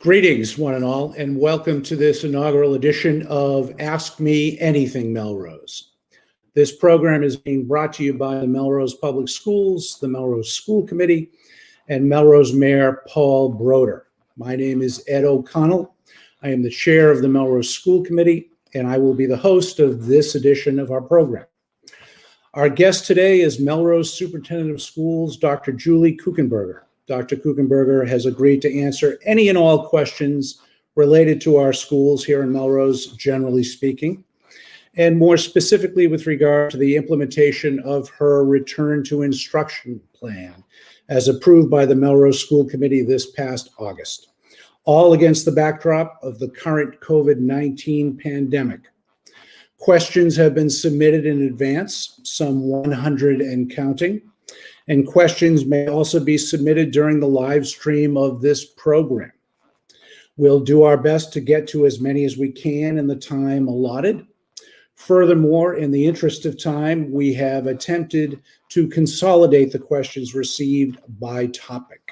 Greetings, one and all, and welcome to this inaugural edition of Ask Me Anything Melrose. This program is being brought to you by the Melrose Public Schools, the Melrose School Committee, and Melrose Mayor Paul Broder. My name is Ed O'Connell. I am the chair of the Melrose School Committee, and I will be the host of this edition of our program. Our guest today is Melrose Superintendent of Schools, Dr. Julie Kukenberger. Dr. Kukenberger has agreed to answer any and all questions related to our schools here in Melrose, generally speaking, and more specifically with regard to the implementation of her return to instruction plan as approved by the Melrose School Committee this past August, all against the backdrop of the current COVID-19 pandemic. Questions have been submitted in advance, some 100 and counting. And questions may also be submitted during the live stream of this program. We'll do our best to get to as many as we can in the time allotted. Furthermore, in the interest of time, we have attempted to consolidate the questions received by topic.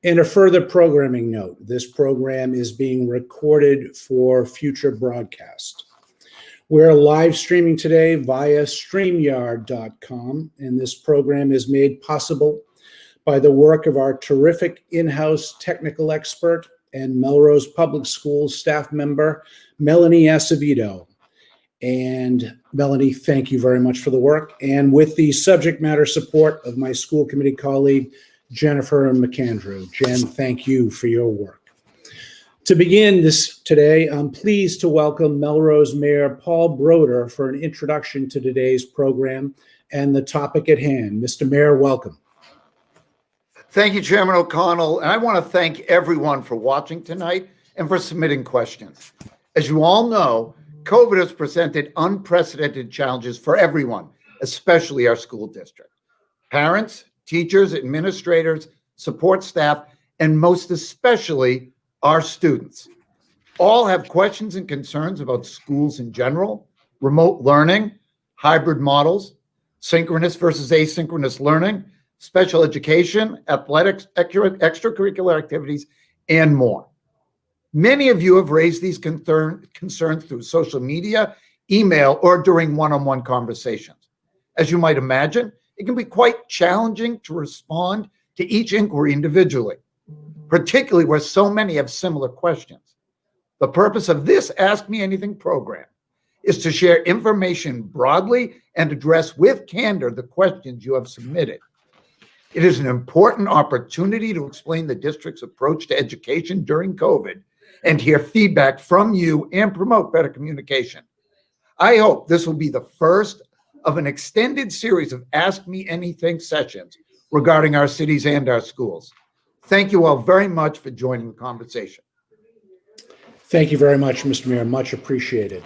And a further programming note, this program is being recorded for future broadcast. We're live streaming today via StreamYard.com, and this program is made possible by the work of our terrific in-house technical expert and Melrose Public Schools staff member, Melanie Acevedo. And Melanie, thank you very much for the work, and with the subject matter support of my school committee colleague, Jennifer McAndrew. Jen, thank you for your work. To begin this today, I'm pleased to welcome Melrose Mayor Paul Broder for an introduction to today's program and the topic at hand. Mr. Mayor, welcome. Thank you, Chairman O'Connell. And I want to thank everyone for watching tonight and for submitting questions. As you all know, COVID has presented unprecedented challenges for everyone, especially our school district. Parents, teachers, administrators, support staff, and most especially our students all have questions and concerns about schools in general, remote learning, hybrid models, synchronous versus asynchronous learning, special education, athletics, extracurricular activities, and more. Many of you have raised these concerns through social media, email, or during one-on-one conversations. As you might imagine, it can be quite challenging to respond to each inquiry individually, particularly where so many have similar questions. The purpose of this Ask Me Anything program is to share information broadly and address with candor the questions you have submitted. It is an important opportunity to explain the district's approach to education during COVID and hear feedback from you and promote better communication. I hope this will be the first of an extended series of Ask Me Anything sessions regarding our cities and our schools. Thank you all very much for joining the conversation. Thank you very much, Mr. Mayor. Much appreciated.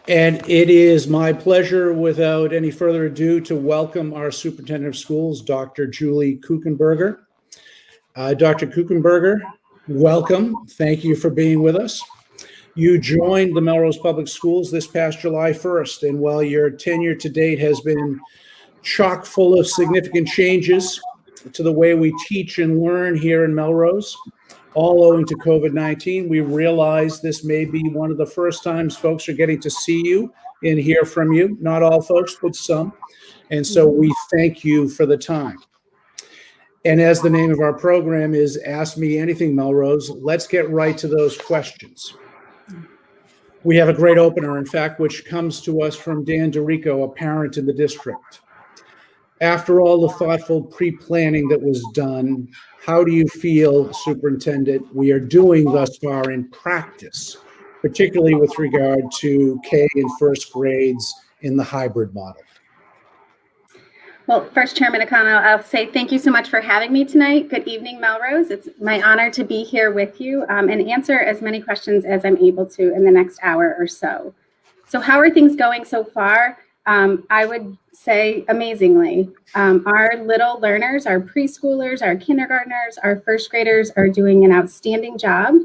And it is my pleasure, without any further ado, to welcome our Superintendent of Schools, Dr. Julie Kukenberger. Dr. Kukenberger, welcome. Thank you for being with us. You joined the Melrose Public Schools this past July 1st, and while your tenure to date has been chock full of significant changes to the way we teach and learn here in Melrose, all owing to COVID-19, we realize this may be one of the first times folks are getting to see you and hear from you. Not all folks, but some. And so we thank you for the time. And as the name of our program is Ask Me Anything Melrose, let's get right to those questions. We have a great opener, in fact, which comes to us from Dan DeRico, a parent in the district. After all the thoughtful pre-planning that was done, how do you feel, Superintendent, we are doing thus far in practice, particularly with regard to K and first grades in the hybrid model? Well, first, Chairman O'Connell, I'll say thank you so much for having me tonight. Good evening, Melrose. It's my honor to be here with you and answer as many questions as I'm able to in the next hour or so. So how are things going so far? I would say amazingly. Our little learners, our preschoolers, our kindergartners, our first graders are doing an outstanding job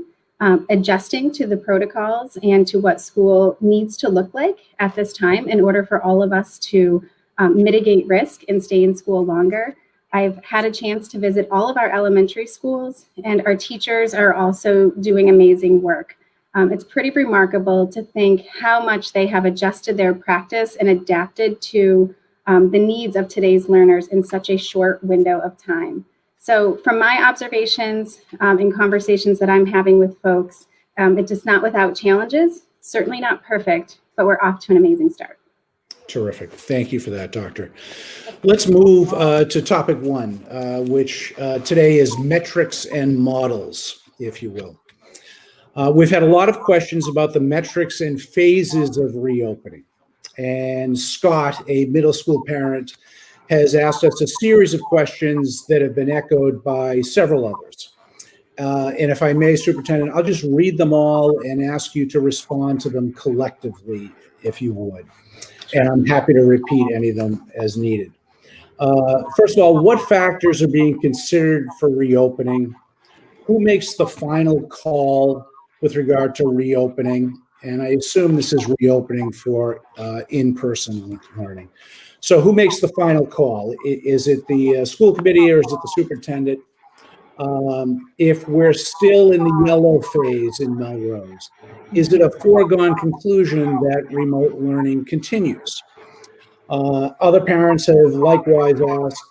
adjusting to the protocols and to what school needs to look like at this time in order for all of us to mitigate risk and stay in school longer. I've had a chance to visit all of our elementary schools, and our teachers are also doing amazing work. It's pretty remarkable to think how much they have adjusted their practice and adapted to the needs of today's learners in such a short window of time. So from my observations and conversations that I'm having with folks, it's just not without challenges, certainly not perfect, but we're off to an amazing start. Terrific. Thank you for that, Doctor. Let's move to topic one, which today is metrics and models, if you will. We've had a lot of questions about the metrics and phases of reopening. And Scott, a middle school parent, has asked us a series of questions that have been echoed by several others. And if I may, Superintendent, I'll just read them all and ask you to respond to them collectively, if you would. And I'm happy to repeat any of them as needed. First of all, what factors are being considered for reopening? Who makes the final call with regard to reopening? And I assume this is reopening for in-person learning. So who makes the final call? Is it the school committee or is it the superintendent? If we're still in the yellow phase in Melrose, is it a foregone conclusion that remote learning continues? Other parents have likewise asked,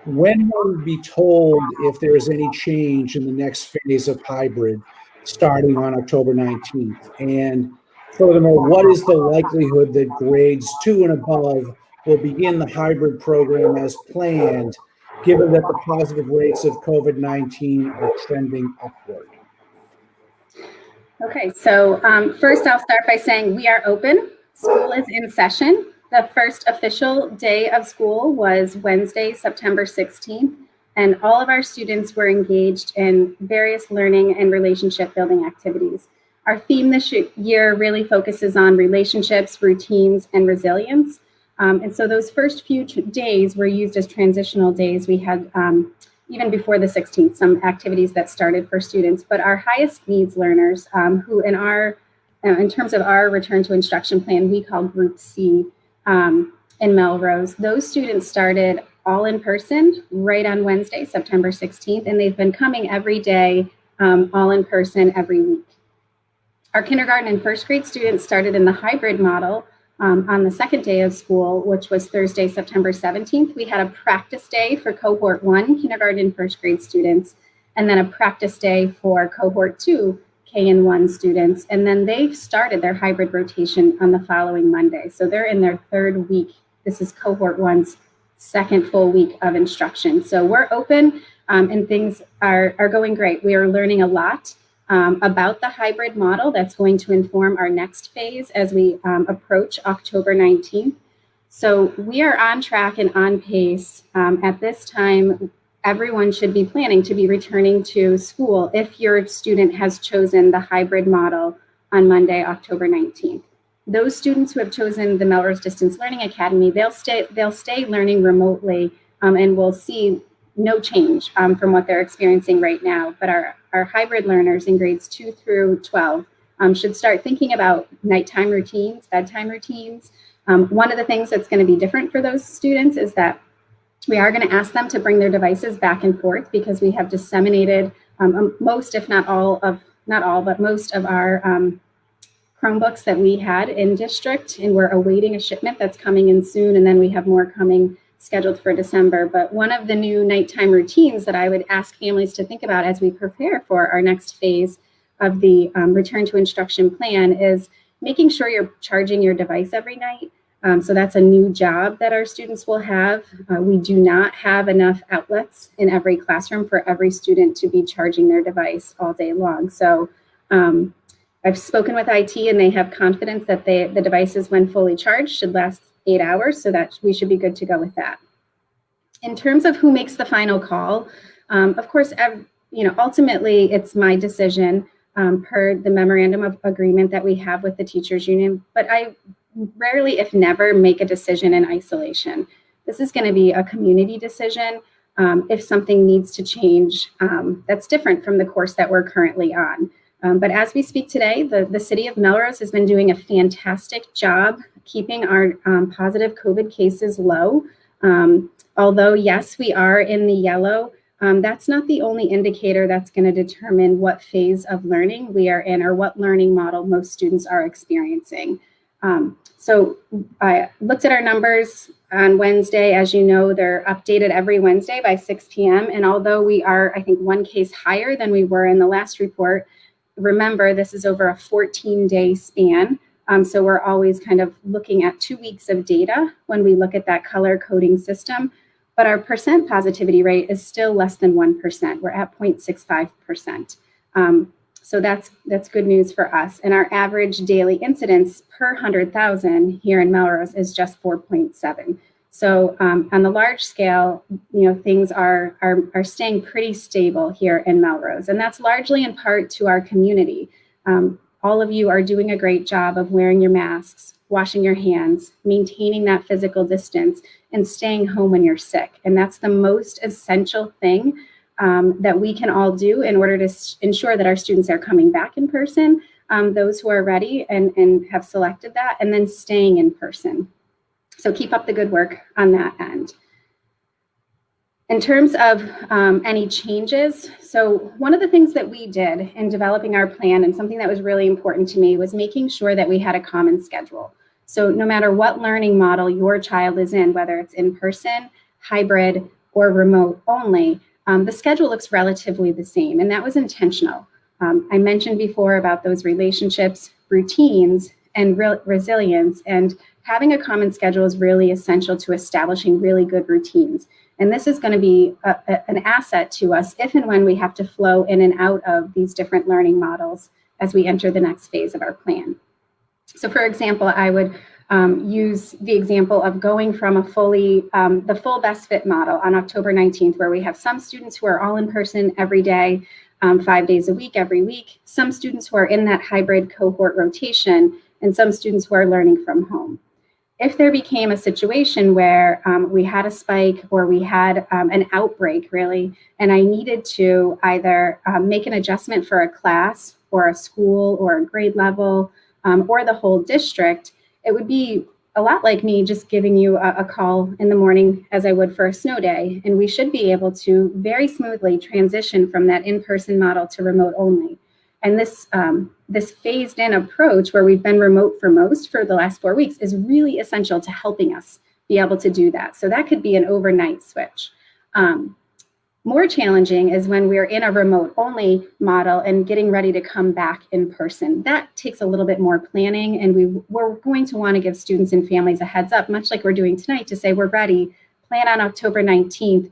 when will we be told if there is any change in the next phase of hybrid starting on October 19th? And furthermore, what is the likelihood that grades 2 and above will begin the hybrid program as planned, given that the positive rates of COVID-19 are trending upward? Okay, so first I'll start by saying we are open. School is in session. The first official day of school was Wednesday, September 16th, and all of our students were engaged in various learning and relationship building activities. Our theme this year really focuses on relationships, routines, and resilience. And so those first few days were used as transitional days. We had, even before the 16th, some activities that started for students, but our highest needs learners, who in terms of our return to instruction plan, we call Group C in Melrose, those students started all in person right on Wednesday, September 16th, and they've been coming every day, all in person every week. Our kindergarten and first grade students started in the hybrid model on the second day of school, which was Thursday, September 17th. We had a practice day for cohort 1, kindergarten and first grade students, and then a practice day for cohort 2, K and 1 students. And then they've started their hybrid rotation on the following Monday. So they're in their third week. This is cohort 1's second full week of instruction. So we're open and things are going great. We are learning a lot about the hybrid model that's going to inform our next phase as we approach October 19th. So we are on track and on pace. At this time, everyone should be planning to be returning to school if your student has chosen the hybrid model on Monday, October 19th. Those students who have chosen the Melrose Distance Learning Academy, they'll stay learning remotely and we'll see no change from what they're experiencing right now. But our hybrid learners in grades 2 through 12 should start thinking about nighttime routines, bedtime routines. One of the things that's going to be different for those students is that we are going to ask them to bring their devices back and forth because we have disseminated most, if not all of, not all, but most of our Chromebooks that we had in district, and we're awaiting a shipment that's coming in soon, and then we have more coming scheduled for December. But one of the new nighttime routines that I would ask families to think about as we prepare for our next phase of the return to instruction plan is making sure you're charging your device every night. So that's a new job that our students will have. We do not have enough outlets in every classroom for every student to be charging their device all day long. So I've spoken with IT and they have confidence that the devices, when fully charged, should last 8 hours, so that we should be good to go with that. In terms of who makes the final call, of course, ultimately it's my decision per the memorandum of agreement that we have with the teachers union, but I rarely, if never, make a decision in isolation. This is going to be a community decision. If something needs to change, that's different from the course that we're currently on. But as we speak today, the city of Melrose has been doing a fantastic job keeping our positive COVID cases low. Although, yes, we are in the yellow, that's not the only indicator that's going to determine what phase of learning we are in or what learning model most students are experiencing. So I looked at our numbers on Wednesday. As you know, they're updated every Wednesday by 6 p.m. And although we are, I think, one case higher than we were in the last report, remember, this is over a 14-day span. So we're always kind of looking at 2 weeks of data when we look at that color coding system. But our percent positivity rate is still less than 1%. We're at 0.65%. So that's good news for us. And our average daily incidence per 100,000 here in Melrose is just 4.7. So on the large scale, things are staying pretty stable here in Melrose. And that's largely in part to our community. All of you are doing a great job of wearing your masks, washing your hands, maintaining that physical distance, and staying home when you're sick. And that's the most essential thing that we can all do in order to ensure that our students are coming back in person, those who are ready and have selected that, and then staying in person. So keep up the good work on that end. In terms of any changes, so one of the things that we did in developing our plan, and something that was really important to me, was making sure that we had a common schedule. So no matter what learning model your child is in, whether it's in person, hybrid, or remote only, the schedule looks relatively the same, and that was intentional. I mentioned before about those relationships, routines, and resilience, and having a common schedule is really essential to establishing really good routines. And this is going to be an asset to us if and when we have to flow in and out of these different learning models as we enter the next phase of our plan. So for example, I would use the example of going from the full best fit model on October 19th, where we have some students who are all in person every day, 5 days a week, every week, some students who are in that hybrid cohort rotation, and some students who are learning from home. If there became a situation where we had a spike or we had an outbreak, really, and I needed to either make an adjustment for a class or a school or a grade level or the whole district, it would be a lot like me just giving you a call in the morning as I would for a snow day. And we should be able to very smoothly transition from that in-person model to remote only. And this phased in approach, where we've been remote for the last 4 weeks, is really essential to helping us be able to do that. So that could be an overnight switch. More challenging is when we're in a remote only model and getting ready to come back in person. That takes a little bit more planning, and we're going to want to give students and families a heads up, much like we're doing tonight, to say we're ready, plan on October 19th,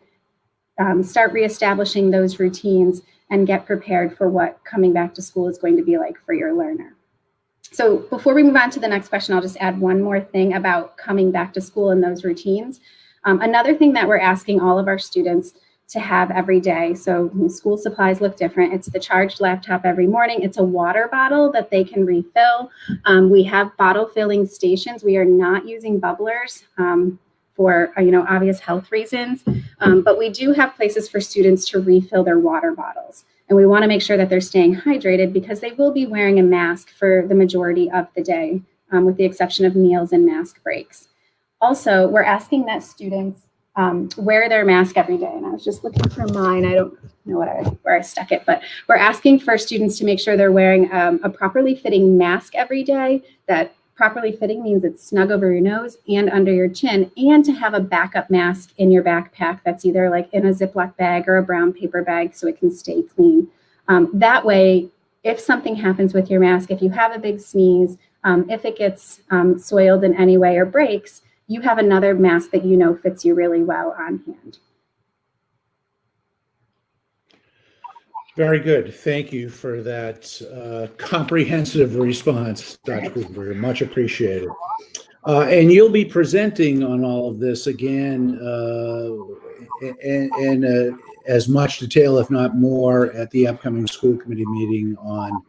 start reestablishing those routines, and get prepared for what coming back to school is going to be like for your learner. So before we move on to the next question, I'll just add one more thing about coming back to school and those routines. Another thing that we're asking all of our students to have every day, so school supplies look different. It's the charged laptop every morning. It's a water bottle that they can refill. We have bottle filling stations. We are not using bubblers for obvious health reasons, but we do have places for students to refill their water bottles. And we want to make sure that they're staying hydrated because they will be wearing a mask for the majority of the day, with the exception of meals and mask breaks. Also, we're asking that students wear their mask every day. And I was just looking for mine. I don't know where I stuck it, but we're asking for students to make sure they're wearing a properly fitting mask every day. That properly fitting means it's snug over your nose and under your chin, and to have a backup mask in your backpack that's either like in a Ziploc bag or a brown paper bag so it can stay clean. That way, if something happens with your mask, if you have a big sneeze, if it gets soiled in any way or breaks, you have another mask that you know fits you really well on hand. Very good. Thank you for that comprehensive response, Dr. Kukenberger. Much appreciated. And you'll be presenting on all of this again in as much detail, if not more, at the upcoming school committee meeting on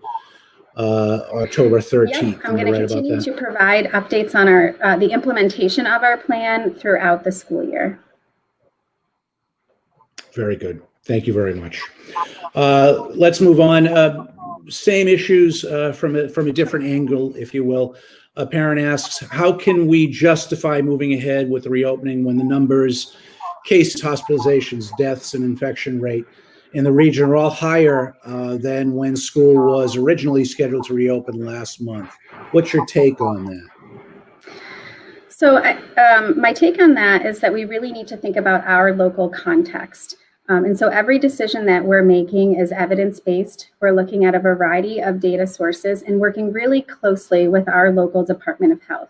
October 13th. Yep, I'm going to continue to provide updates on the implementation of our plan throughout the school year. Very good. Thank you very much. Let's move on. Same issues from a different angle, if you will. A parent asks, how can we justify moving ahead with the reopening when the numbers, cases, hospitalizations, deaths, and infection rate in the region are all higher than when school was originally scheduled to reopen last month? What's your take on that? So my take on that is that we really need to think about our local context. And so every decision that we're making is evidence-based. We're looking at a variety of data sources and working really closely with our local Department of Health.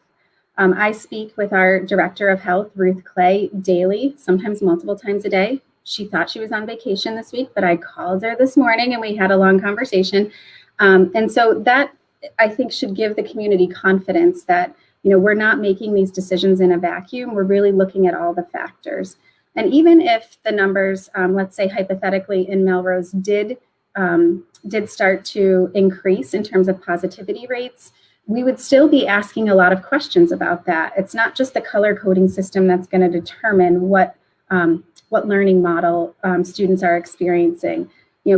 I speak with our Director of Health, Ruth Clay, daily, sometimes multiple times a day. She thought she was on vacation this week, but I called her this morning and we had a long conversation. And so that, I think, should give the community confidence that, we're not making these decisions in a vacuum. We're really looking at all the factors. And even if the numbers, let's say hypothetically in Melrose, did start to increase in terms of positivity rates, we would still be asking a lot of questions about that. It's not just the color coding system that's going to determine what learning model students are experiencing.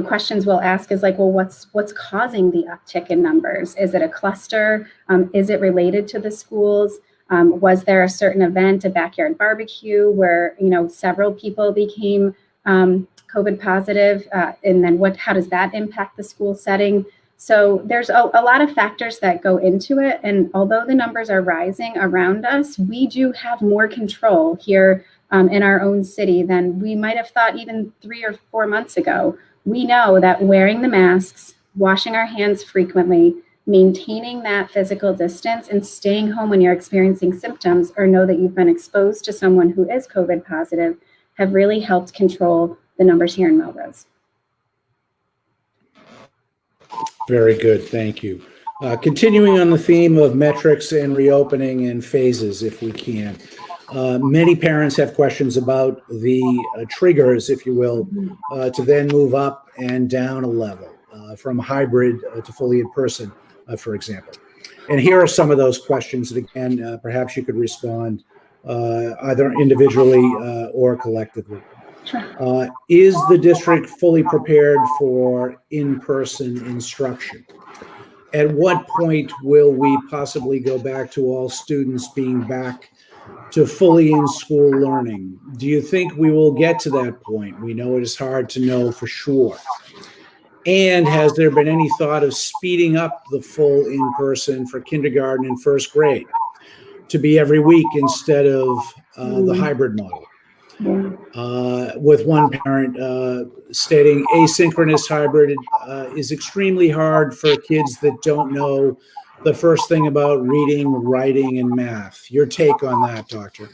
Questions we'll ask is like, well, what's causing the uptick in numbers? Is it a cluster? Is it related to the schools? Was there a certain event, a backyard barbecue, where several people became COVID positive? And then how does that impact the school setting? So there's a lot of factors that go into it. And although the numbers are rising around us, we do have more control here in our own city than we might have thought even 3 or 4 months ago. We know that wearing the masks, washing our hands frequently, maintaining that physical distance, and staying home when you're experiencing symptoms or know that you've been exposed to someone who is COVID positive have really helped control the numbers here in Melrose. Very good, thank you. Continuing on the theme of metrics and reopening and phases, if we can. Many parents have questions about the triggers, if you will, to then move up and down a level from hybrid to fully in person, for example. And here are some of those questions that, again, perhaps you could respond either individually or collectively. Sure. Is the district fully prepared for in-person instruction? At what point will we possibly go back to all students being back to fully in-school learning? Do you think we will get to that point? We know it is hard to know for sure. And has there been any thought of speeding up the full in-person for kindergarten and first grade to be every week instead of the hybrid model? With one parent stating asynchronous hybrid is extremely hard for kids that don't know the first thing about reading, writing, and math. Your take on that, Doctor?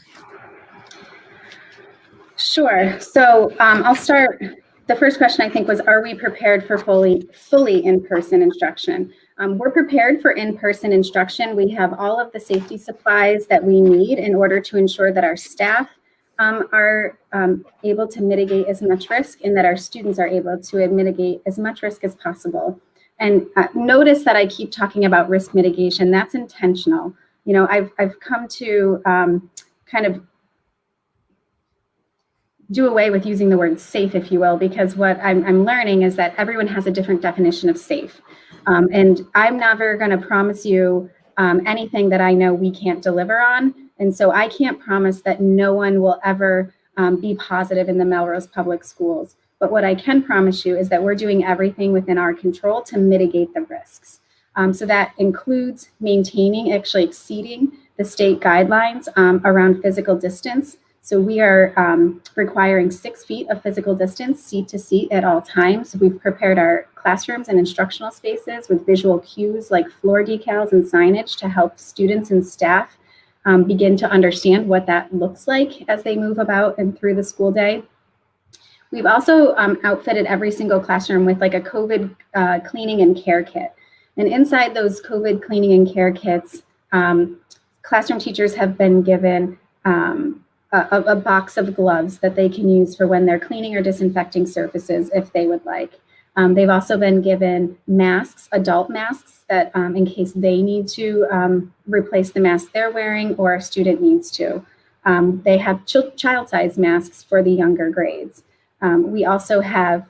Sure. So I'll start. The first question, I think, was, are we prepared for fully in-person instruction? We're prepared for in-person instruction. We have all of the safety supplies that we need in order to ensure that our staff are able to mitigate as much risk and that our students are able to mitigate as much risk as possible. And notice that I keep talking about risk mitigation. That's intentional. I've come to kind of do away with using the word safe, if you will, because what I'm learning is that everyone has a different definition of safe. And I'm never going to promise you anything that I know we can't deliver on. And so I can't promise that no one will ever be positive in the Melrose Public Schools. But what I can promise you is that we're doing everything within our control to mitigate the risks. So that includes maintaining, actually exceeding the state guidelines around physical distance. So we are requiring 6 feet of physical distance, seat to seat at all times. We've prepared our classrooms and instructional spaces with visual cues like floor decals and signage to help students and staff begin to understand what that looks like as they move about and through the school day. We've also outfitted every single classroom with like a COVID cleaning and care kit. And inside those COVID cleaning and care kits, classroom teachers have been given a box of gloves that they can use for when they're cleaning or disinfecting surfaces if they would like. They've also been given masks, adult masks, that in case they need to replace the mask they're wearing or a student needs to. They have child-sized masks for the younger grades. We also have,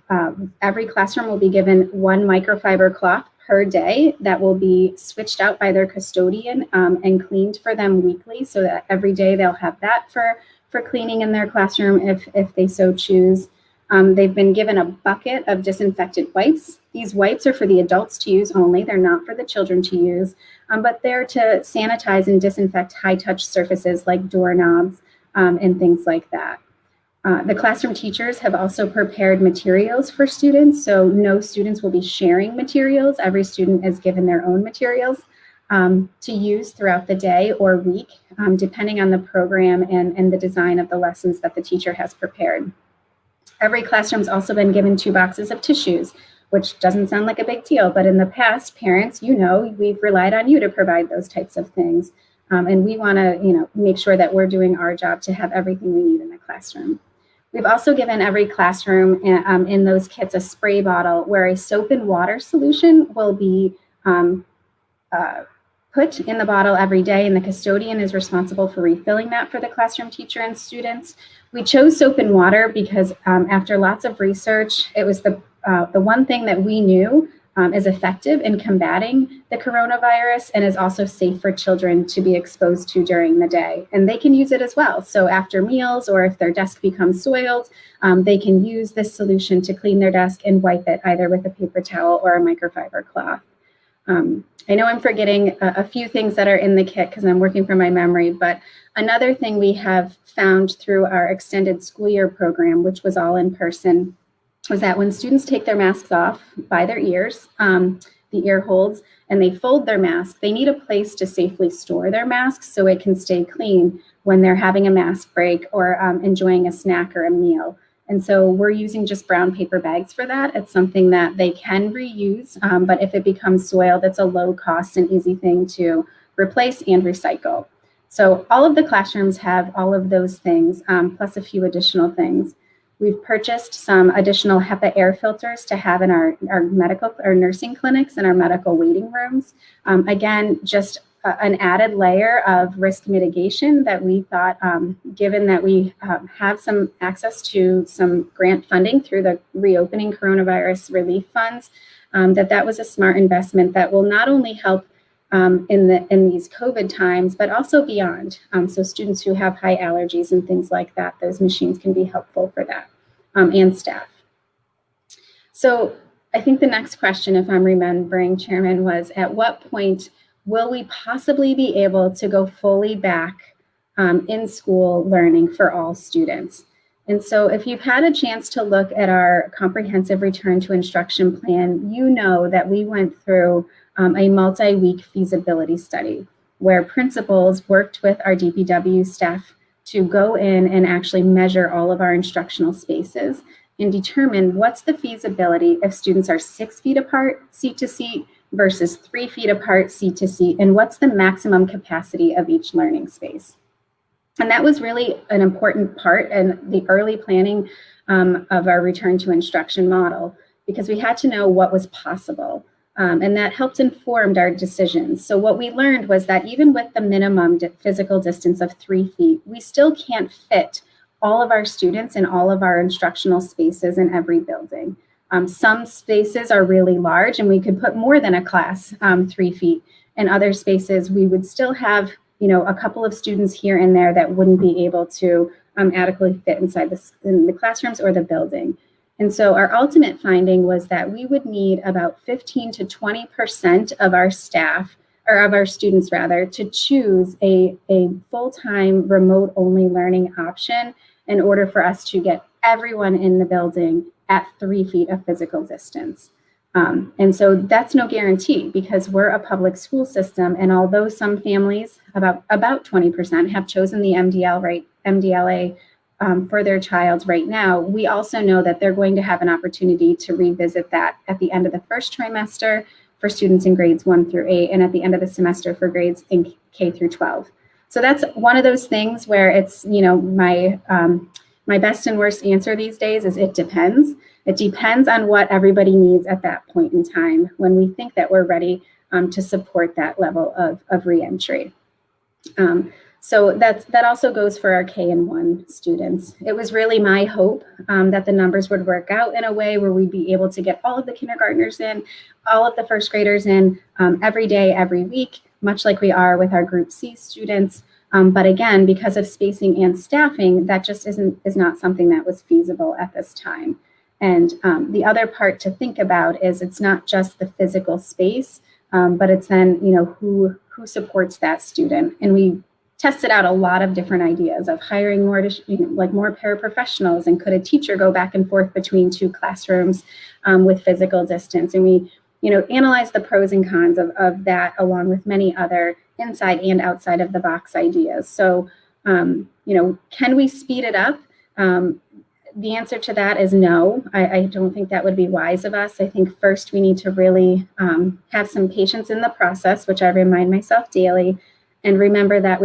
every classroom will be given 1 microfiber cloth per day that will be switched out by their custodian and cleaned for them weekly, so that every day they'll have that for cleaning in their classroom if they so choose. They've been given a bucket of disinfectant wipes. These wipes are for the adults to use only. They're not for the children to use, but they're to sanitize and disinfect high-touch surfaces like doorknobs and things like that. The classroom teachers have also prepared materials for students, so no students will be sharing materials. Every student is given their own materials to use throughout the day or week, depending on the program and the design of the lessons that the teacher has prepared. Every classroom's also been given 2 boxes of tissues, which doesn't sound like a big deal, but in the past, parents, we've relied on you to provide those types of things. And we want to, make sure that we're doing our job to have everything we need in the classroom. We've also given every classroom in those kits a spray bottle where a soap and water solution will be put in the bottle every day, and the custodian is responsible for refilling that for the classroom teacher and students. We chose soap and water because after lots of research, it was the one thing that we knew is effective in combating the coronavirus and is also safe for children to be exposed to during the day. And they can use it as well. So after meals, or if their desk becomes soiled, they can use this solution to clean their desk and wipe it either with a paper towel or a microfiber cloth. I know I'm forgetting a few things that are in the kit because I'm working from my memory, but another thing we have found through our extended school year program, which was all in person, was that when students take their masks off by their ears, the ear holds, and they fold their mask, they need a place to safely store their masks so it can stay clean when they're having a mask break or enjoying a snack or a meal. And so we're using just brown paper bags for that. It's something that they can reuse, but if it becomes soiled, it's a low cost and easy thing to replace and recycle. So all of the classrooms have all of those things, plus a few additional things. We've purchased some additional HEPA air filters to have in our medical or nursing clinics and our medical waiting rooms. Again, just an added layer of risk mitigation that we thought, given that we have some access to some grant funding through the reopening coronavirus relief funds, that was a smart investment that will not only help in these COVID times, but also beyond. So students who have high allergies and things like that, those machines can be helpful for that, and staff. So I think the next question, if I'm remembering, Chairman, was at what point will we possibly be able to go fully back in school learning for all students? And so if you've had a chance to look at our comprehensive return to instruction plan, you know that we went through a multi-week feasibility study where principals worked with our DPW staff to go in and actually measure all of our instructional spaces and determine what's the feasibility if students are 6 feet apart, seat to seat, versus 3 feet apart, seat to seat, and what's the maximum capacity of each learning space. And that was really an important part in the early planning of our return to instruction model, because we had to know what was possible. And that helped inform our decisions. So what we learned was that even with the minimum physical distance of 3 feet, we still can't fit all of our students in all of our instructional spaces in every building. Some spaces are really large and we could put more than a class 3 feet. In other spaces, we would still have, a couple of students here and there that wouldn't be able to adequately fit inside in the classrooms or the building. And so our ultimate finding was that we would need about 15 to 20% of our staff, or of our students rather, to choose a full-time remote only learning option in order for us to get everyone in the building at 3 feet of physical distance. And so that's no guarantee, because we're a public school system. And although some families, about 20%, have chosen the MDLA for their child right now, we also know that they're going to have an opportunity to revisit that at the end of the first trimester for students in grades 1 through 8, and at the end of the semester for grades in K through 12. So that's one of those things where it's, my best and worst answer these days is it depends. It depends on what everybody needs at that point in time when we think that we're ready to support that level of reentry. So that also goes for our K and 1 students. It was really my hope that the numbers would work out in a way where we'd be able to get all of the kindergartners in, all of the first graders in every day, every week, much like we are with our Group C students. But again, because of spacing and staffing, that just is not something that was feasible at this time. And the other part to think about is it's not just the physical space, but it's then, who supports that student. And we tested out a lot of different ideas of hiring more, more paraprofessionals, and could a teacher go back and forth between 2 classrooms with physical distance. And we, analyzed the pros and cons of that, along with many other inside and outside of the box ideas. So, can we speed it up? The answer to that is no. I don't think that would be wise of us. I think first we need to really have some patience in the process, which I remind myself daily, and remember that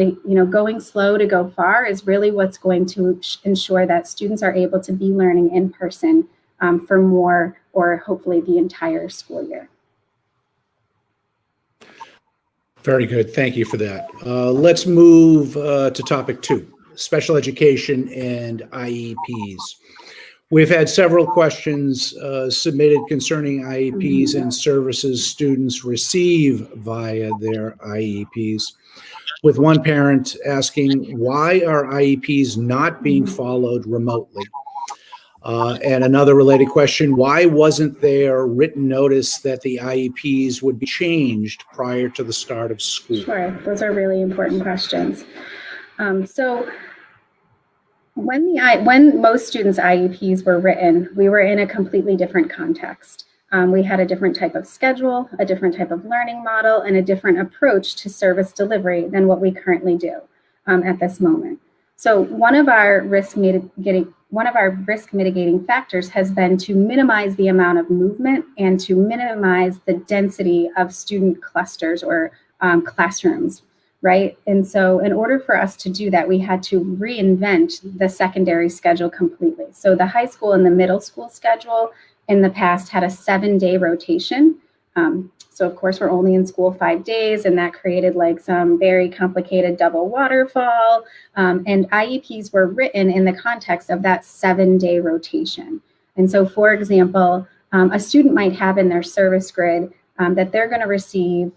going slow to go far is really what's going to ensure that students are able to be learning in person for more, or hopefully the entire school year. Very good. Thank you for that. Let's move to topic 2, special education and IEPs. We've had several questions submitted concerning IEPs and services students receive via their IEPs, with one parent asking, why are IEPs not being followed remotely? And another related question, why wasn't there written notice that the IEPs would be changed prior to the start of school? Sure, those are really important questions. So when most students' IEPs were written, we were in a completely different context. We had a different type of schedule, a different type of learning model, and a different approach to service delivery than what we currently do at this moment. So one of our risk mitigating factors has been to minimize the amount of movement and to minimize the density of student clusters or classrooms, right? And so in order for us to do that, we had to reinvent the secondary schedule completely. So the high school and the middle school schedule in the past had a 7-day rotation. So of course we're only in school 5 days, and that created some very complicated double waterfall. And IEPs were written in the context of that 7-day rotation. And so, for example, a student might have in their service grid that they're going to receive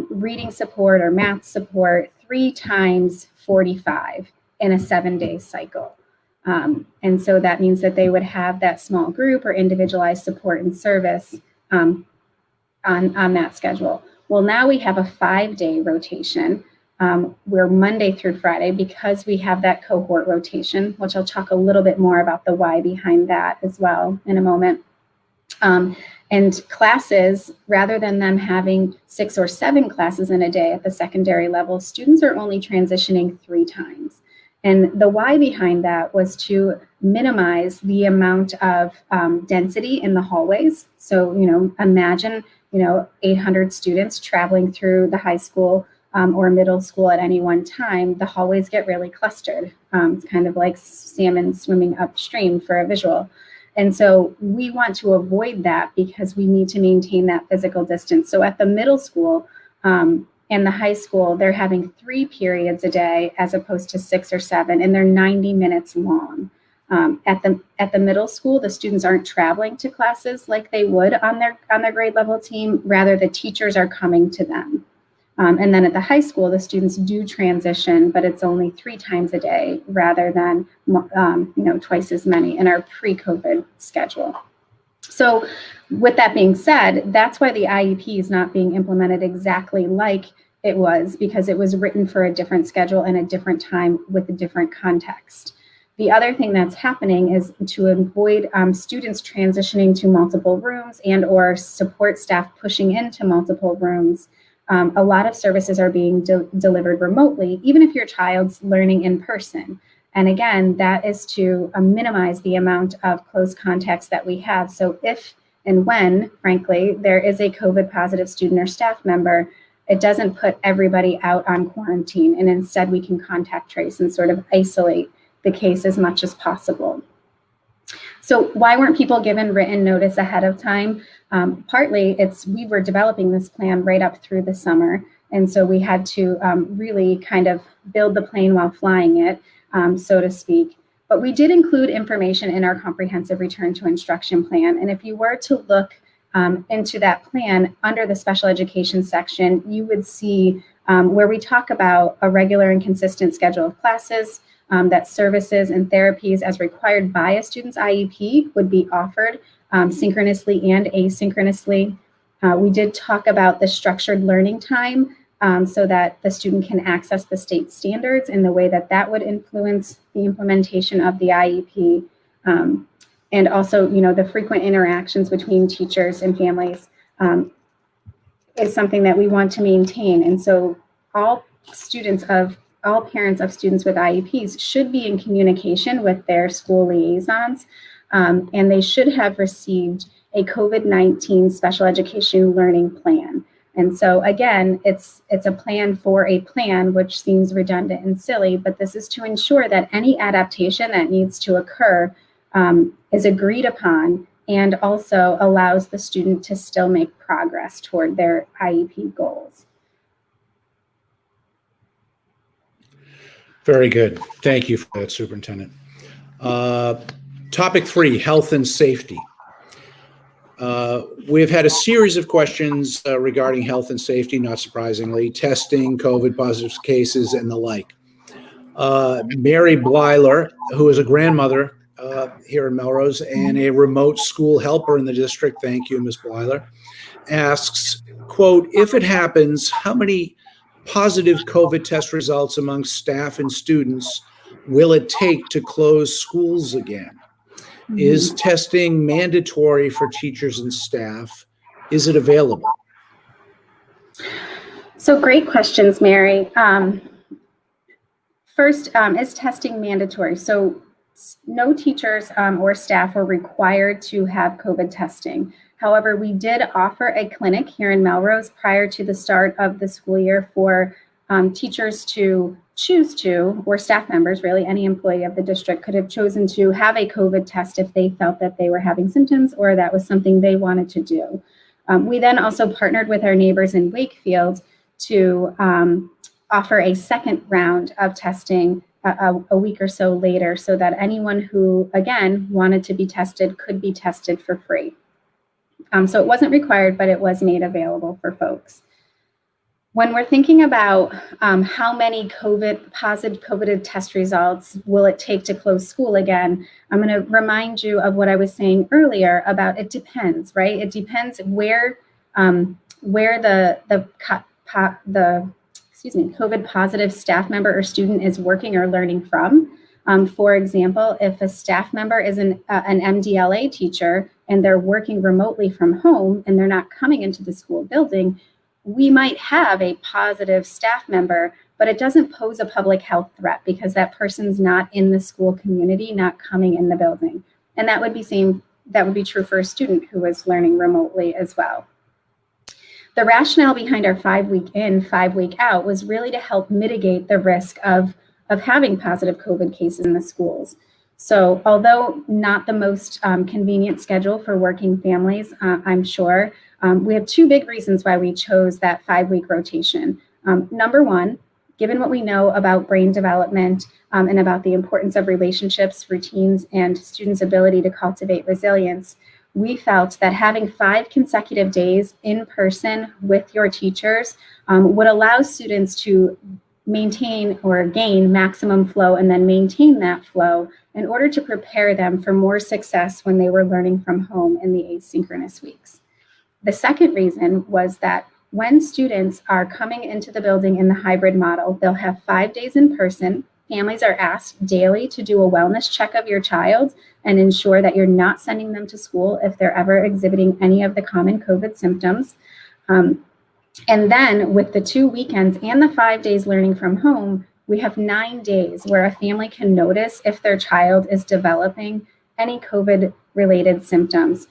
reading support or math support 3 times 45 in a 7-day cycle. And so that means that they would have that small group or individualized support and service on that schedule. Well, now we have a 5-day rotation. We're Monday through Friday because we have that cohort rotation, which I'll talk a little bit more about the why behind that as well in a moment. And classes, rather than them having 6 or 7 classes in a day at the secondary level, students are only transitioning 3 times. And the why behind that was to minimize the amount of density in the hallways. So, imagine, 800 students traveling through the high school or middle school at any one time. The hallways get really clustered. It's kind of like salmon swimming upstream for a visual. And so we want to avoid that because we need to maintain that physical distance. So at the middle school, and the high school, they're having 3 periods a day as opposed to 6 or 7, and they're 90 minutes long. At the middle school, the students aren't traveling to classes like they would on their grade level team. Rather, the teachers are coming to them. And then at the high school, the students do transition, but it's only 3 times a day rather than twice as many in our pre-COVID schedule. So with that being said, that's why the IEP is not being implemented exactly like it was, because it was written for a different schedule and a different time with a different context. The other thing that's happening is to avoid students transitioning to multiple rooms and or support staff pushing into multiple rooms. A lot of services are being delivered remotely, even if your child's learning in person. And again, that is to minimize the amount of close contacts that we have. So if and when, frankly, there is a COVID positive student or staff member, it doesn't put everybody out on quarantine, and instead we can contact trace and sort of isolate the case as much as possible. So why weren't people given written notice ahead of time? Partly we were developing this plan right up through the summer. And so we had to really kind of build the plane while flying it, so to speak. But we did include information in our comprehensive return to instruction plan. And if you were to look into that plan under the special education section, you would see where we talk about a regular and consistent schedule of classes, that services and therapies as required by a student's IEP would be offered synchronously and asynchronously. We did talk about the structured learning time so that the student can access the state standards and the way that that would influence the implementation of the IEP. And also, the frequent interactions between teachers and families is something that we want to maintain. And so all parents of students with IEPs should be in communication with their school liaisons, and they should have received a COVID-19 special education learning plan. And so again, it's a plan for a plan, which seems redundant and silly, but this is to ensure that any adaptation that needs to occur is agreed upon and also allows the student to still make progress toward their IEP goals. Very good. Thank you for that, Superintendent. Topic 3, health and safety. We've had a series of questions regarding health and safety, not surprisingly, testing, COVID positive cases, and the like. Mary Blyler, who is a grandmother here in Melrose and a remote school helper in the district, thank you, Ms. Blyler, asks, quote, if it happens, how many positive COVID test results among staff and students will it take to close schools again? Is testing mandatory for teachers and staff? Is it available? So great questions, Mary. First, is testing mandatory? So no teachers or staff were required to have COVID testing. However, we did offer a clinic here in Melrose prior to the start of the school year for teachers to choose to, or staff members, really any employee of the district could have chosen to have a COVID test if they felt that they were having symptoms or that was something they wanted to do. We then also partnered with our neighbors in Wakefield to offer a second round of testing a week or so later so that anyone who, again, wanted to be tested could be tested for free. So it wasn't required, but it was made available for folks. When we're thinking about how many positive COVID test results will it take to close school again, I'm going to remind you of what I was saying earlier about it depends, right? It depends where the COVID positive staff member or student is working or learning from. For example, if a staff member is an MDLA teacher and they're working remotely from home and they're not coming into the school building, we might have a positive staff member, but it doesn't pose a public health threat because that person's not in the school community, not coming in the building. And that would be true for a student who is learning remotely as well. The rationale behind our 5-week in, 5-week out was really to help mitigate the risk of having positive COVID cases in the schools. So although not the most convenient schedule for working families, I'm sure, we have 2 big reasons why we chose that 5-week rotation. Number one, given what we know about brain development and about the importance of relationships, routines, and students' ability to cultivate resilience, we felt that having 5 consecutive days in person with your teachers would allow students to maintain or gain maximum flow and then maintain that flow in order to prepare them for more success when they were learning from home in the asynchronous weeks. The second reason was that when students are coming into the building in the hybrid model, they'll have 5 days in person. Families are asked daily to do a wellness check of your child and ensure that you're not sending them to school if they're ever exhibiting any of the common COVID symptoms. And then with the 2 weekends and the 5 days learning from home, we have 9 days where a family can notice if their child is developing any COVID-related symptoms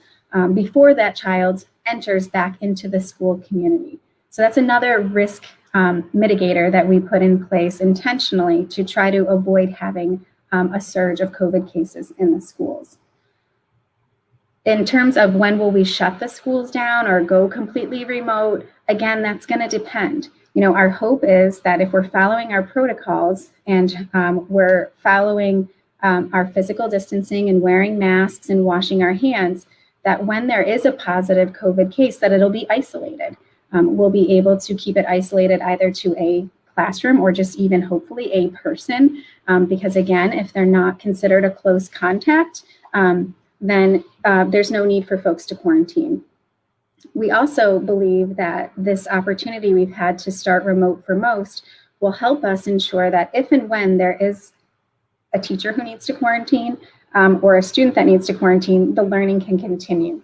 before that child enters back into the school community. So that's another risk mitigator that we put in place intentionally to try to avoid having a surge of COVID cases in the schools. In terms of when will we shut the schools down or go completely remote, again, that's going to depend. Our hope is that if we're following our protocols and we're following our physical distancing and wearing masks and washing our hands, that when there is a positive COVID case, that it'll be isolated. We'll be able to keep it isolated either to a classroom or just even hopefully a person, because again, if they're not considered a close contact, then there's no need for folks to quarantine. We also believe that this opportunity we've had to start remote for most will help us ensure that if and when there is a teacher who needs to quarantine or a student that needs to quarantine, the learning can continue.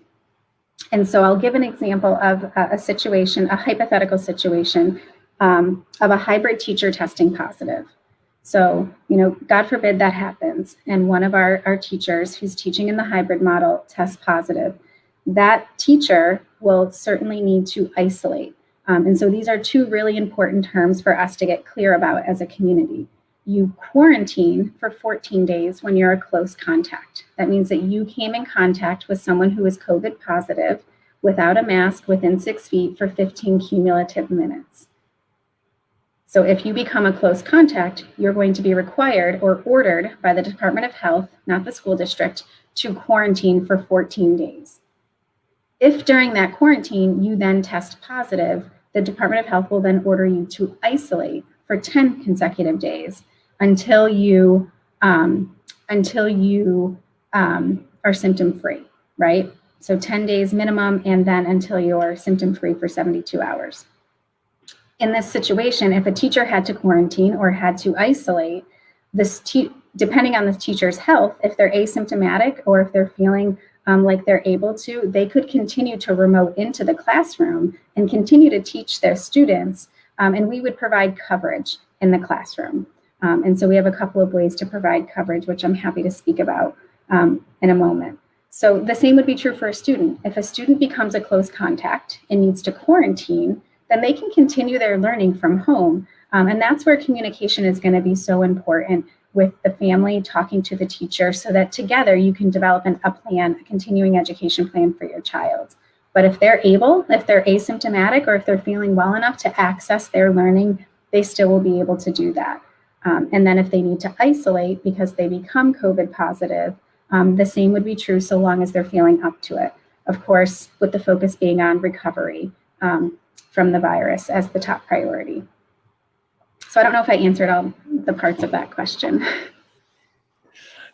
And so I'll give an example of a situation, a hypothetical situation of a hybrid teacher testing positive. So, God forbid that happens, and one of our teachers who's teaching in the hybrid model tests positive. That teacher will certainly need to isolate. And so these are two really important terms for us to get clear about as a community. You quarantine for 14 days when you're a close contact. That means that you came in contact with someone who is COVID positive without a mask within 6 feet for 15 cumulative minutes. So if you become a close contact, you're going to be required or ordered by the Department of Health, not the school district, to quarantine for 14 days. If during that quarantine you then test positive, the Department of Health will then order you to isolate for 10 consecutive days until you are symptom-free, right? So 10 days minimum, and then until you're symptom-free for 72 hours. In this situation, if a teacher had to quarantine or had to isolate, depending on the teacher's health, if they're asymptomatic or if they're feeling like they're able to, they could continue to remote into the classroom and continue to teach their students, and we would provide coverage in the classroom. And so we have a couple of ways to provide coverage, which I'm happy to speak about in a moment. So the same would be true for a student. If a student becomes a close contact and needs to quarantine, then they can continue their learning from home. And that's where communication is going to be so important, with the family talking to the teacher, so that together you can develop a plan, a continuing education plan for your child. But if they're asymptomatic, or if they're feeling well enough to access their learning, they still will be able to do that. And then if they need to isolate because they become COVID positive, the same would be true so long as they're feeling up to it. Of course, with the focus being on recovery from the virus as the top priority. So I don't know if I answered all the parts of that question.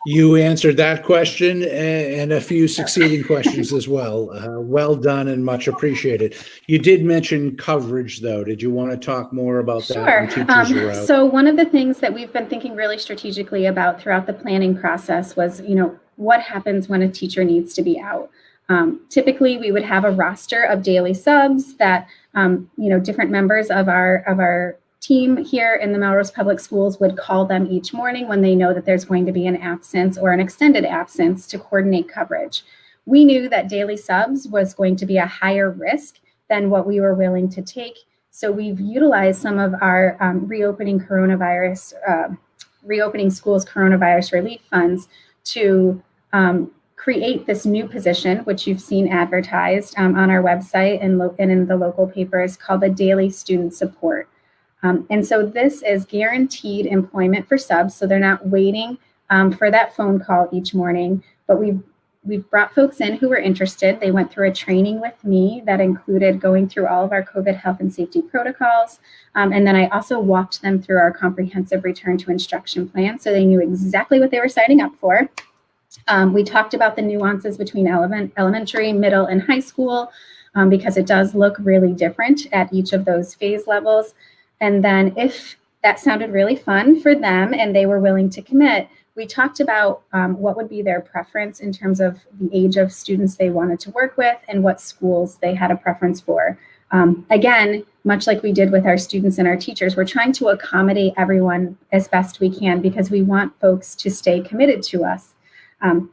You answered that question and a few succeeding questions as well. Well done and much appreciated. You did mention coverage, though. Did you want to talk more about that? Sure. So one of the things that we've been thinking really strategically about throughout the planning process was, what happens when a teacher needs to be out? Typically, we would have a roster of daily subs that, different members of our team here in the Melrose Public Schools would call them each morning when they know that there's going to be an absence or an extended absence to coordinate coverage. We knew that daily subs was going to be a higher risk than what we were willing to take. So we've utilized some of our reopening schools coronavirus relief funds to create this new position, which you've seen advertised on our website and in the local papers, called the Daily Student Support. And so this is guaranteed employment for subs, so they're not waiting for that phone call each morning. But we've brought folks in who were interested. They went through a training with me that included going through all of our COVID health and safety protocols. And then I also walked them through our comprehensive return to instruction plan, so they knew exactly what they were signing up for. We talked about the nuances between elementary, middle, and high school, because it does look really different at each of those phase levels. And then if that sounded really fun for them and they were willing to commit, we talked about what would be their preference in terms of the age of students they wanted to work with and what schools they had a preference for. Again, much like we did with our students and our teachers, we're trying to accommodate everyone as best we can because we want folks to stay committed to us.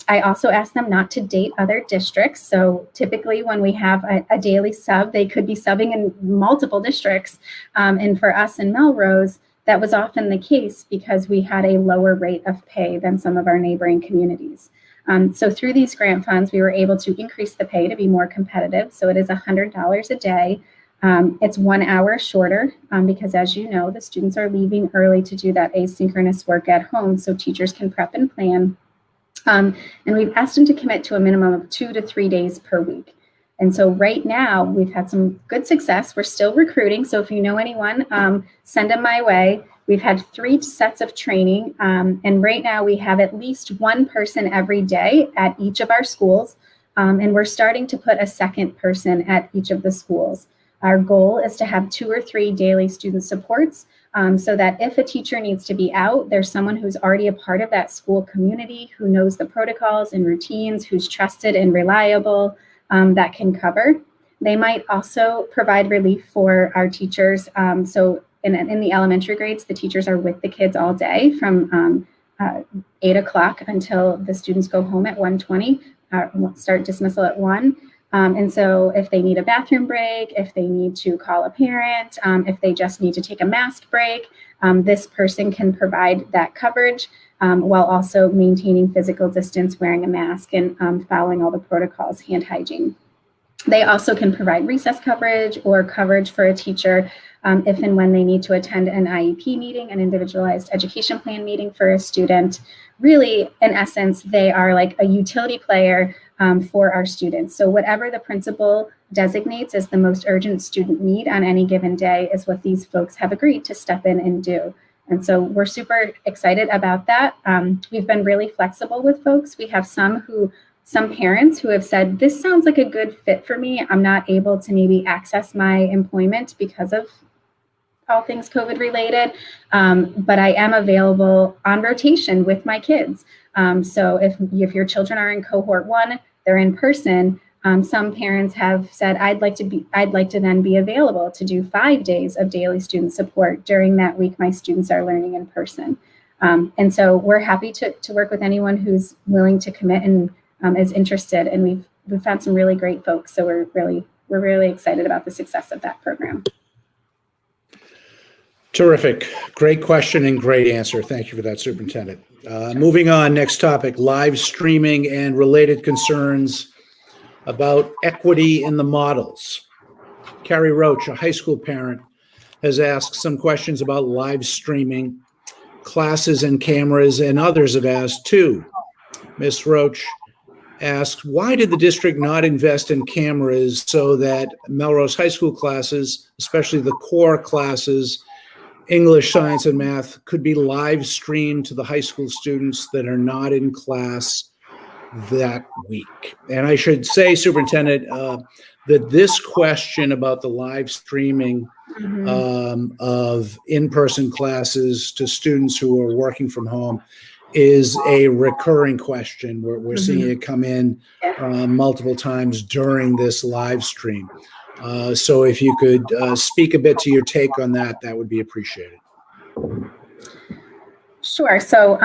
I also asked them not to date other districts. So typically when we have a daily sub, they could be subbing in multiple districts. And for us in Melrose, that was often the case because we had a lower rate of pay than some of our neighboring communities. So through these grant funds, we were able to increase the pay to be more competitive. So it is $100 a day. It's 1 hour shorter because, as you know, the students are leaving early to do that asynchronous work at home so teachers can prep and plan. And we've asked them to commit to a minimum of 2 to 3 days per week. And so right now we've had some good success. We're still recruiting. So if you know anyone, send them my way. We've had 3 sets of training. And right now we have at least one person every day at each of our schools. And we're starting to put a second person at each of the schools. Our goal is to have 2 or 3 daily student supports so that if a teacher needs to be out, there's someone who's already a part of that school community, who knows the protocols and routines, who's trusted and reliable, that can cover. They might also provide relief for our teachers. So in the elementary grades, the teachers are with the kids all day from 8 o'clock until the students go home at 1:20, start dismissal at 1. And so if they need a bathroom break, if they need to call a parent, if they just need to take a mask break, this person can provide that coverage while also maintaining physical distance, wearing a mask, and following all the protocols, hand hygiene. They also can provide recess coverage or coverage for a teacher if and when they need to attend an IEP meeting, an individualized education plan meeting for a student. Really, in essence, they are like a utility player for our students. So whatever the principal designates as the most urgent student need on any given day is what these folks have agreed to step in and do. And so we're super excited about that. We've been really flexible with folks. We have some parents who have said, this sounds like a good fit for me. I'm not able to maybe access my employment because of all things COVID related, but I am available on rotation with my kids. So if your children are in cohort 1, they're in person. Some parents have said, I'd like to then be available to do 5 days of daily student support during that week my students are learning in person. And so we're happy to work with anyone who's willing to commit and is interested. And we've found some really great folks. So we're really excited about the success of that program. Terrific. Great question and great answer. Thank you for that, Superintendent. Moving on, next topic, live streaming and related concerns about equity in the models. Carrie Roach, a high school parent, has asked some questions about live streaming, classes and cameras, and others have asked too. Ms. Roach asked, why did the district not invest in cameras so that Melrose High School classes, especially the core classes, English, science, and math, could be live streamed to the high school students that are not in class that week? And I should say, Superintendent, that this question about the live streaming of in-person classes to students who are working from home is a recurring question. We're seeing it come in multiple times during this live stream. So if you could speak a bit to your take on that, that would be appreciated. Sure. So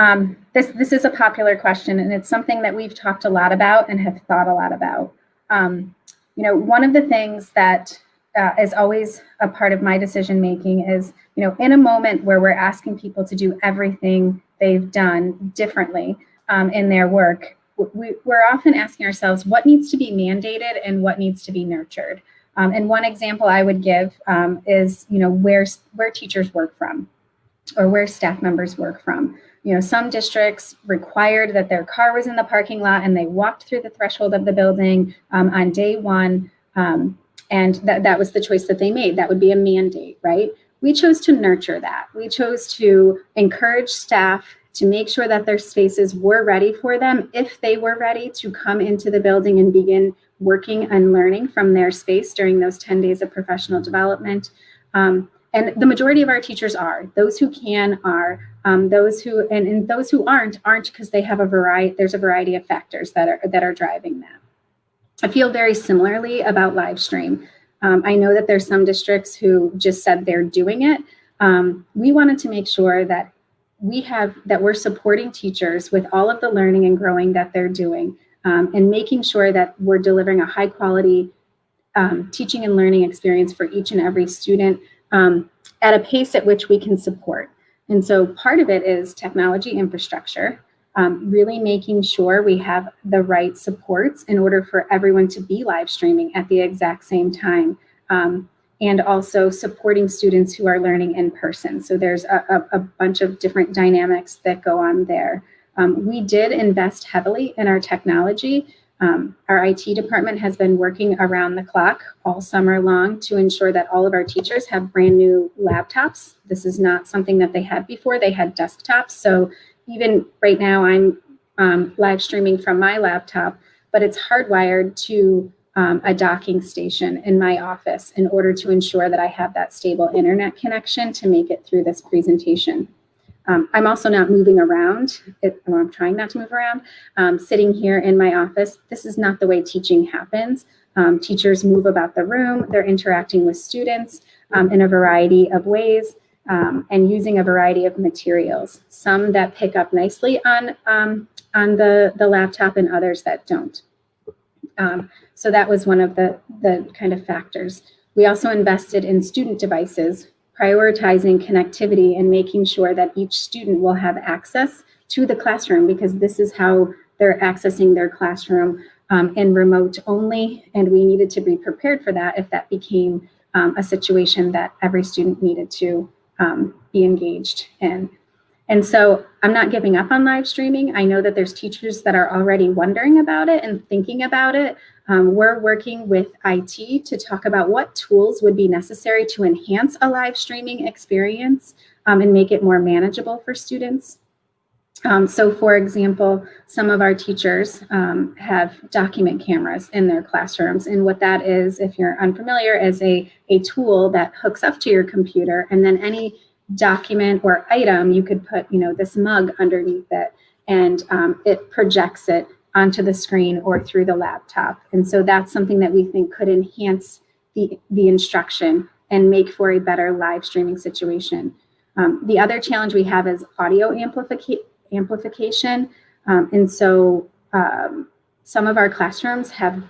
this is a popular question, and it's something that we've talked a lot about and have thought a lot about. One of the things that is always a part of my decision making is, in a moment where we're asking people to do everything they've done differently in their work, we're often asking ourselves what needs to be mandated and what needs to be nurtured. And one example I would give is, where teachers work from or where staff members work from. Some districts required that their car was in the parking lot and they walked through the threshold of the building on day one. And that was the choice that they made. That would be a mandate, right? We chose to nurture that. We chose to encourage staff to make sure that their spaces were ready for them if they were ready to come into the building and begin working and learning from their space during those 10 days of professional development. And the majority of our teachers are. Those who can are. Those who aren't because they have there's a variety of factors that are driving that. I feel very similarly about live stream. I know that there's some districts who just said they're doing it. We wanted to make sure that we're supporting teachers with all of the learning and growing that they're doing, and making sure that we're delivering a high quality teaching and learning experience for each and every student at a pace at which we can support. And so part of it is technology infrastructure, really making sure we have the right supports in order for everyone to be live streaming at the exact same time. and also supporting students who are learning in person. So there's a bunch of different dynamics that go on there. We did invest heavily in our technology. Our IT department has been working around the clock all summer long to ensure that all of our teachers have brand new laptops. This is not something that they had before. They had desktops. So even right now, I'm live streaming from my laptop, but it's hardwired to a docking station in my office in order to ensure that I have that stable internet connection to make it through this presentation. I'm also not moving around, or I'm trying not to move around, sitting here in my office. This is not the way teaching happens. Teachers move about the room, they're interacting with students in a variety of ways and using a variety of materials, some that pick up nicely on the laptop and others that don't. So that was one of the kind of factors. We also invested in student devices, prioritizing connectivity and making sure that each student will have access to the classroom, because this is how they're accessing their classroom in remote only. And we needed to be prepared for that if that became a situation that every student needed to be engaged in. And so I'm not giving up on live streaming. I know that there's teachers that are already wondering about it and thinking about it. We're working with IT to talk about what tools would be necessary to enhance a live streaming experience and make it more manageable for students. So for example, some of our teachers have document cameras in their classrooms. And what that is, if you're unfamiliar, is a tool that hooks up to your computer, and then any document or item, you could put, this mug underneath it, and it projects it onto the screen or through the laptop. And so that's something that we think could enhance the instruction and make for a better live streaming situation. The other challenge we have is audio amplification. And so some of our classrooms have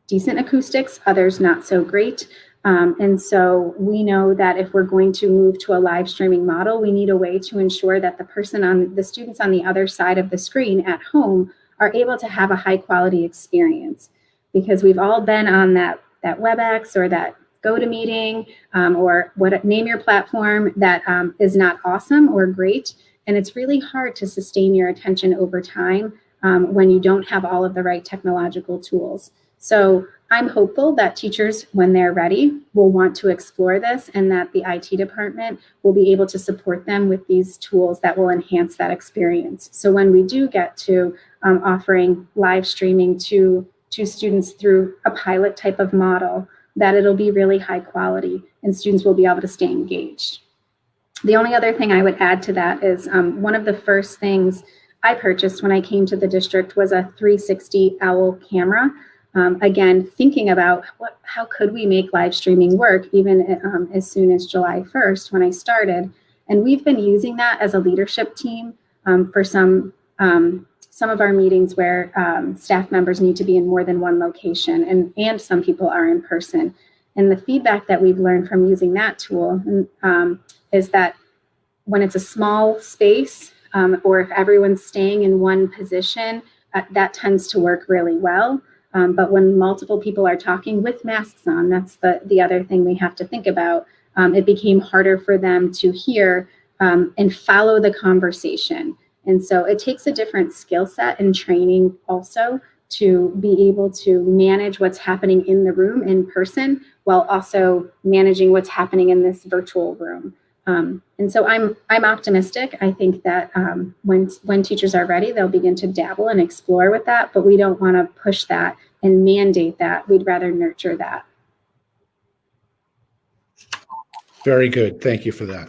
decent acoustics, others not so great. And so we know that if we're going to move to a live streaming model, we need a way to ensure that the students on the other side of the screen at home are able to have a high quality experience, because we've all been on that WebEx or that GoToMeeting or name your platform that is not awesome or great. And it's really hard to sustain your attention over time when you don't have all of the right technological tools. So I'm hopeful that teachers, when they're ready, will want to explore this, and that the IT department will be able to support them with these tools that will enhance that experience. So when we do get to offering live streaming to students through a pilot type of model, that it'll be really high quality and students will be able to stay engaged. The only other thing I would add to that is one of the first things I purchased when I came to the district was a 360 OWL camera. Again, thinking about how could we make live streaming work even as soon as July 1st when I started. And we've been using that as a leadership team for some of our meetings where staff members need to be in more than one location, and some people are in person. And the feedback that we've learned from using that tool is that when it's a small space or if everyone's staying in one position, that tends to work really well. But when multiple people are talking with masks on, that's the other thing we have to think about. It became harder for them to hear and follow the conversation. And so it takes a different skill set and training also to be able to manage what's happening in the room in person while also managing what's happening in this virtual room. And so I'm optimistic. I think that when teachers are ready, they'll begin to dabble and explore with that, but we don't want to push that and mandate that. We'd rather nurture that. Very good. Thank you for that.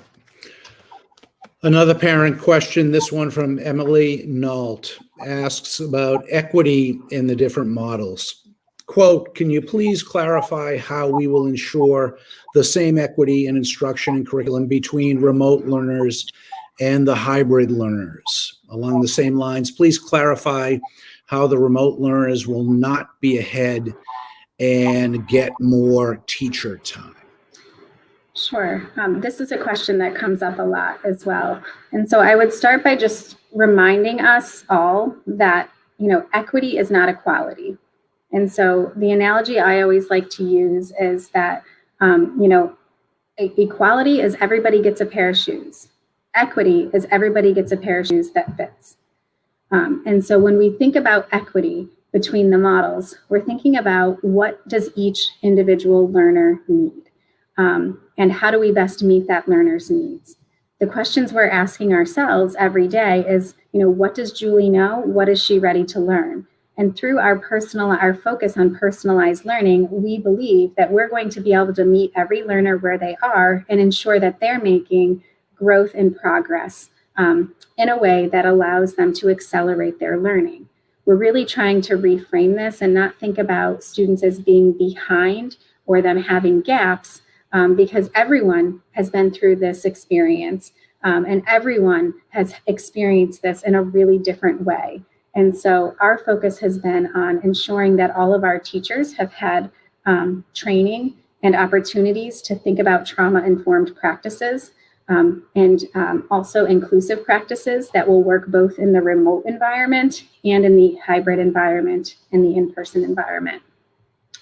Another parent question, this one from Emily Nault, asks about equity in the different models. Quote, can you please clarify how we will ensure the same equity in instruction and curriculum between remote learners and the hybrid learners? Along the same lines, please clarify how the remote learners will not be ahead and get more teacher time. Sure. This is a question that comes up a lot as well. And so I would start by just reminding us all that, equity is not equality. And so the analogy I always like to use is that Equality is everybody gets a pair of shoes. Equity is everybody gets a pair of shoes that fits. And so when we think about equity between the models, we're thinking about what does each individual learner need, and how do we best meet that learner's needs. The questions we're asking ourselves every day is, what does Julie know? What is she ready to learn? And through our focus on personalized learning, we believe that we're going to be able to meet every learner where they are and ensure that they're making growth and progress in a way that allows them to accelerate their learning. We're really trying to reframe this and not think about students as being behind or them having gaps, because everyone has been through this experience, and everyone has experienced this in a really different way. And so our focus has been on ensuring that all of our teachers have had training and opportunities to think about trauma-informed practices, and also inclusive practices that will work both in the remote environment and in the hybrid environment and the in-person environment.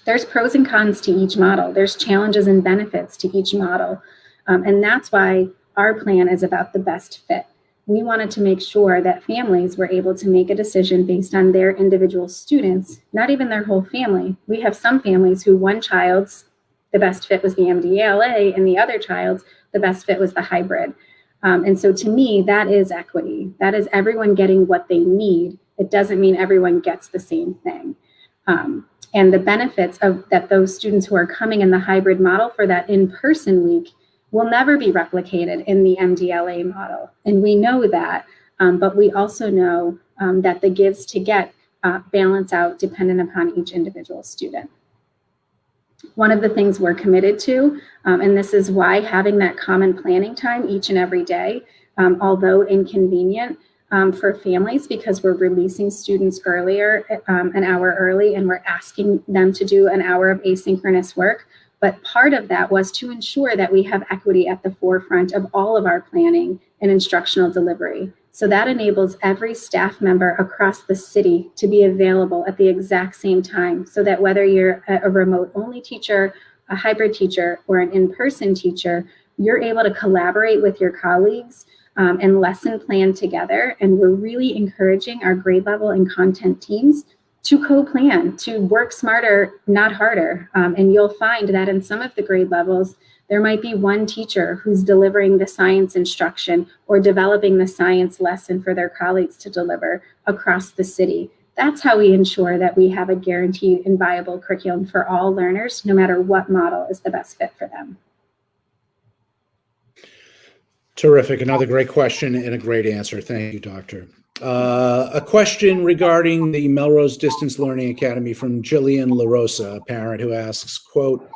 There's pros and cons to each model. There's challenges and benefits to each model. And that's why our plan is about the best fit. We wanted to make sure that families were able to make a decision based on their individual students, not even their whole family. We have some families who one child's the best fit was the MDLA, and the other child's the best fit was the hybrid. And so to me, that is equity. That is everyone getting what they need. It doesn't mean everyone gets the same thing. And the benefits of that those students who are coming in the hybrid model for that in-person week will never be replicated in the MDLA model. And we know that, but we also know that the gives to get balance out dependent upon each individual student. One of the things we're committed to, and this is why having that common planning time each and every day, although inconvenient for families because we're releasing students earlier, an hour early, and we're asking them to do an hour of asynchronous work. But part of that was to ensure that we have equity at the forefront of all of our planning and instructional delivery. So that enables every staff member across the city to be available at the exact same time, so that whether you're a remote-only teacher, a hybrid teacher, or an in-person teacher, you're able to collaborate with your colleagues and lesson plan together. And we're really encouraging our grade level and content teams to co-plan, to work smarter, not harder. And you'll find that in some of the grade levels, there might be one teacher who's delivering the science instruction or developing the science lesson for their colleagues to deliver across the city. That's how we ensure that we have a guaranteed and viable curriculum for all learners, no matter what model is the best fit for them. Terrific. Another great question and a great answer. Thank you, Doctor. A question regarding the Melrose Distance Learning Academy from Jillian LaRosa, a parent who asks, quote,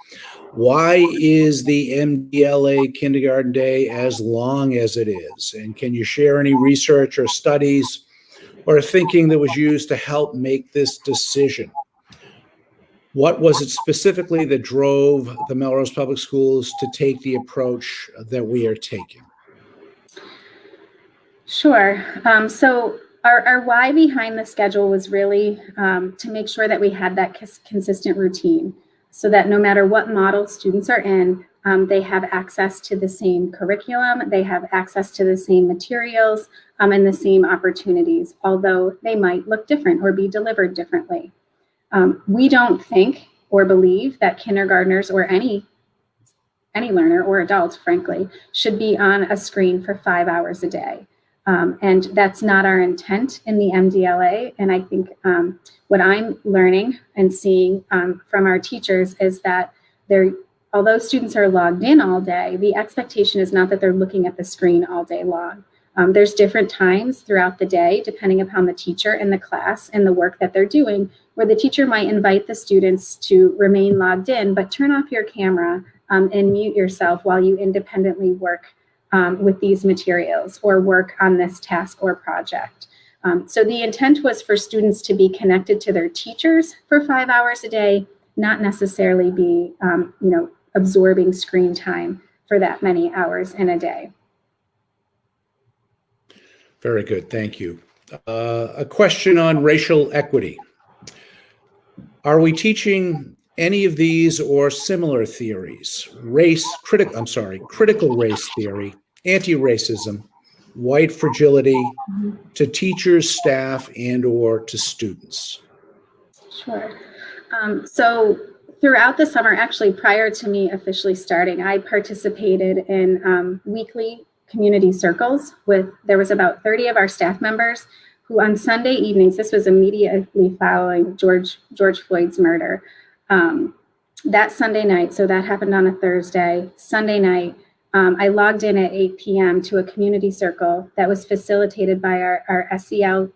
why is the MDLA kindergarten day as long as it is? And can you share any research or studies or thinking that was used to help make this decision? What was it specifically that drove the Melrose Public Schools to take the approach that we are taking? Sure. So our why behind the schedule was really to make sure that we had that consistent routine, so that no matter what model students are in, they have access to the same curriculum, they have access to the same materials, and the same opportunities, although they might look different or be delivered differently. We don't think or believe that kindergartners or any learner or adult, frankly, should be on a screen for 5 hours a day. And that's not our intent in the MDLA. And I think what I'm learning and seeing from our teachers is that although students are logged in all day, the expectation is not that they're looking at the screen all day long. There's different times throughout the day, depending upon the teacher and the class and the work that they're doing, where the teacher might invite the students to remain logged in, but turn off your camera and mute yourself while you independently work with these materials or work on this task or project. So the intent was for students to be connected to their teachers for 5 hours a day, not necessarily be absorbing screen time for that many hours in a day. Very good, thank you. A question on racial equity. Are we teaching Any of these or similar theories, critical race theory, anti-racism, white fragility, to teachers, staff, and or to students? Sure. So throughout the summer, actually prior to me officially starting, I participated in weekly community circles there was about 30 of our staff members who on Sunday evenings, this was immediately following George Floyd's murder, that Sunday night, so that happened on a Thursday, Sunday night, I logged in at 8 p.m. to a community circle that was facilitated by our SEL,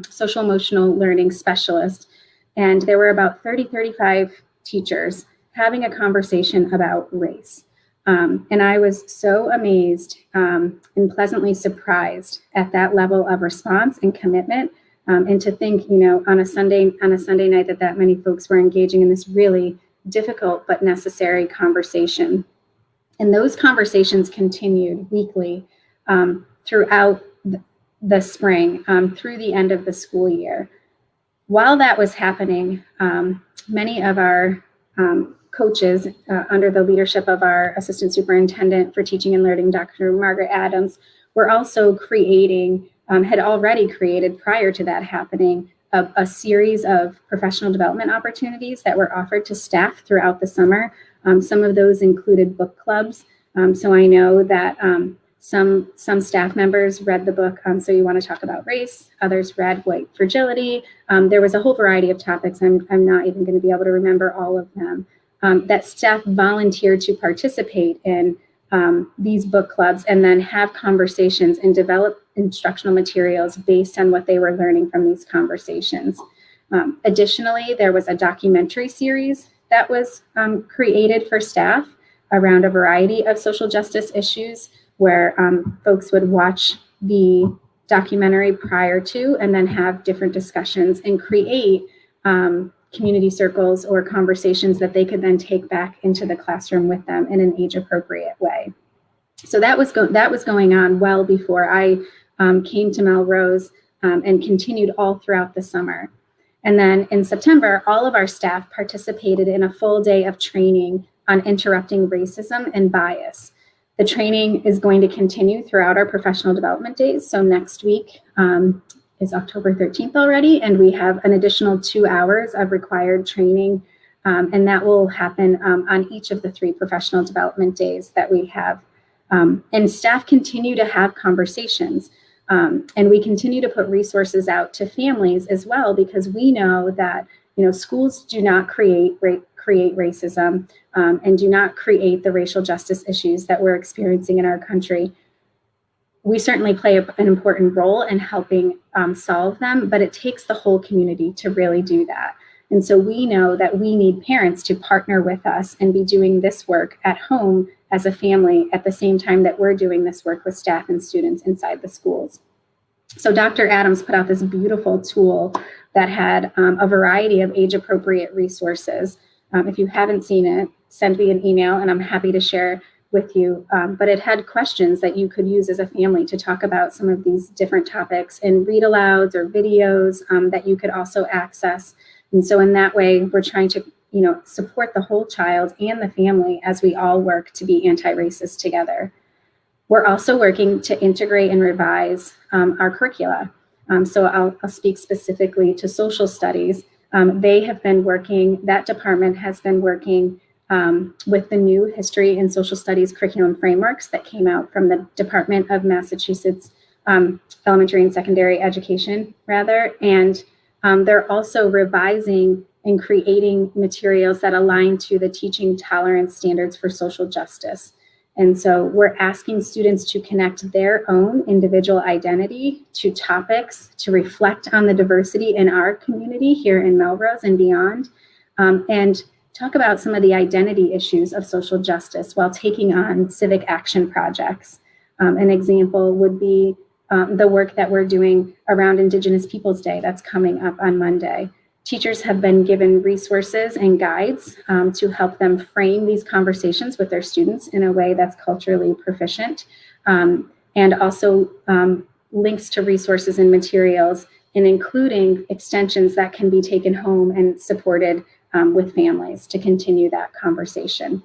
social emotional learning specialist. And there were about 35 teachers having a conversation about race. And I was so amazed and pleasantly surprised at that level of response and commitment. And to think, on a Sunday night that many folks were engaging in this really difficult but necessary conversation. And those conversations continued weekly throughout the spring, through the end of the school year. While that was happening, many of our coaches, under the leadership of our Assistant Superintendent for Teaching and Learning, Dr. Margaret Adams, were also had already created prior to that happening, a series of professional development opportunities that were offered to staff throughout the summer. Some of those included book clubs. So I know that some staff members read the book, So You Want to Talk About Race. Others read White Fragility. There was a whole variety of topics. I'm not even going to be able to remember all of them. That staff volunteered to participate in these book clubs and then have conversations and develop instructional materials based on what they were learning from these conversations. Additionally, there was a documentary series that was created for staff around a variety of social justice issues, where folks would watch the documentary prior to and then have different discussions and create community circles or conversations that they could then take back into the classroom with them in an age-appropriate way. So that was going on well before I came to Melrose and continued all throughout the summer. And then in September, all of our staff participated in a full day of training on interrupting racism and bias. The training is going to continue throughout our professional development days. So next week is October 13th already, and we have an additional 2 hours of required training, and that will happen on each of the 3 professional development days that we have. And staff continue to have conversations, and we continue to put resources out to families as well, because we know that schools do not create racism and do not create the racial justice issues that we're experiencing in our country. We certainly play an important role in helping solve them, but it takes the whole community to really do that. And so we know that we need parents to partner with us and be doing this work at home as a family at the same time that we're doing this work with staff and students inside the schools. So Dr. Adams put out this beautiful tool that had a variety of age-appropriate resources. If you haven't seen it, send me an email and I'm happy to share with you. But it had questions that you could use as a family to talk about some of these different topics and read alouds or videos that you could also access. And so in that way, we're trying to support the whole child and the family as we all work to be anti-racist together. We're also working to integrate and revise our curricula. So I'll speak specifically to social studies. That department has been working with the new history and social studies curriculum frameworks that came out from the Department of Massachusetts Elementary and Secondary Education, and they're also revising and creating materials that align to the teaching tolerance standards for social justice. And so we're asking students to connect their own individual identity to topics, to reflect on the diversity in our community here in Melrose and beyond, and talk about some of the identity issues of social justice while taking on civic action projects. An example would be the work that we're doing around Indigenous Peoples Day that's coming up on Monday. Teachers have been given resources and guides to help them frame these conversations with their students in a way that's culturally proficient, and also links to resources and materials, and including extensions that can be taken home and supported with families to continue that conversation.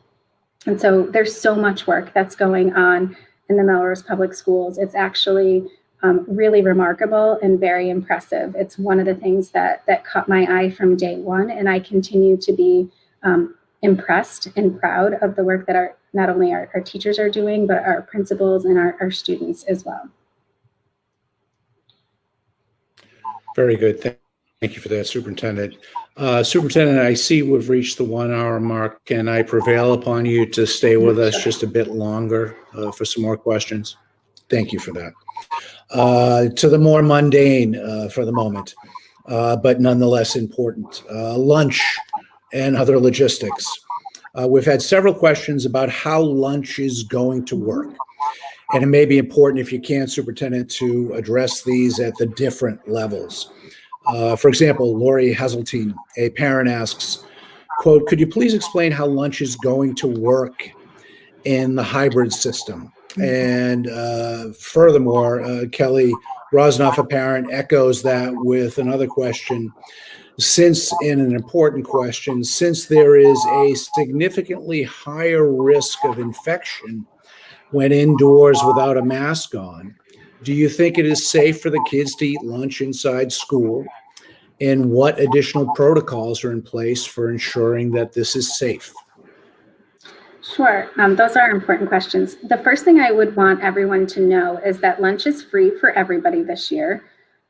And so there's so much work that's going on in the Melrose Public Schools. It's actually really remarkable and very impressive. It's one of the things that caught my eye from day one, and I continue to be impressed and proud of the work that not only our teachers are doing, but our principals and our students as well. Very good. Thank you for that, Superintendent. Superintendent, I see we've reached the 1 hour mark. Can I prevail upon you to stay with us just a bit longer for some more questions? Thank you for that. To the more mundane for the moment, but nonetheless important, lunch and other logistics. We've had several questions about how lunch is going to work. And it may be important, if you can, Superintendent, to address these at the different levels. For example, Lori Hazeltine, a parent, asks, quote, "Could you please explain how lunch is going to work in the hybrid system?" And furthermore, Kelly Rosnoff, a parent, echoes that with another question. In an important question, since there is a significantly higher risk of infection when indoors without a mask on, do you think it is safe for the kids to eat lunch inside school? And what additional protocols are in place for ensuring that this is safe? Sure. Those are important questions. The first thing I would want everyone to know is that lunch is free for everybody this year.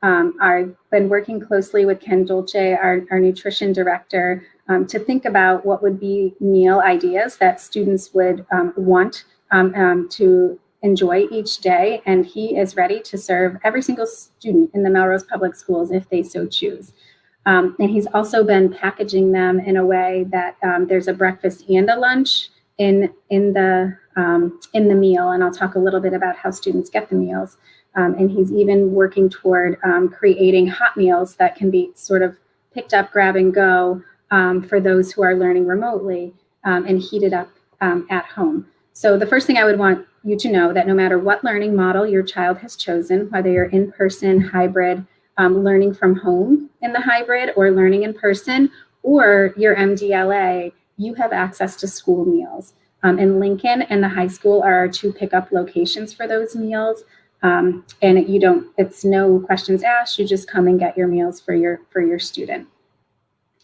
I've been working closely with Ken Dolce, our nutrition director, to think about what would be meal ideas that students would want to enjoy each day. And he is ready to serve every single student in the Melrose Public Schools if they so choose. And he's also been packaging them in a way that there's a breakfast and a lunch in the meal. And I'll talk a little bit about how students get the meals. And he's even working toward creating hot meals that can be sort of picked up, grab and go for those who are learning remotely and heated up at home. So the first thing I would want you to know that no matter what learning model your child has chosen, whether you're in-person, hybrid, learning from home in the hybrid or learning in person, or your MDLA, you have access to school meals. And Lincoln and the high school are our two pickup locations for those meals. And it's no questions asked, you just come and get your meals for your student.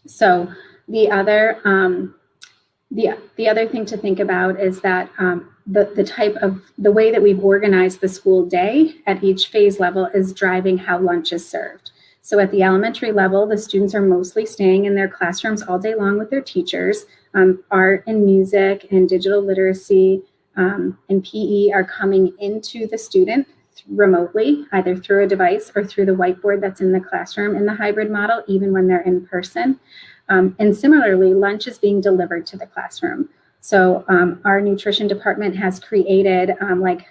So the other thing to think about is that the way that we've organized the school day at each phase level is driving how lunch is served. So at the elementary level, the students are mostly staying in their classrooms all day long with their teachers. Art and music and digital literacy and PE are coming into the student remotely, either through a device or through the whiteboard that's in the classroom in the hybrid model, even when they're in person. And similarly, lunch is being delivered to the classroom. So our nutrition department has created has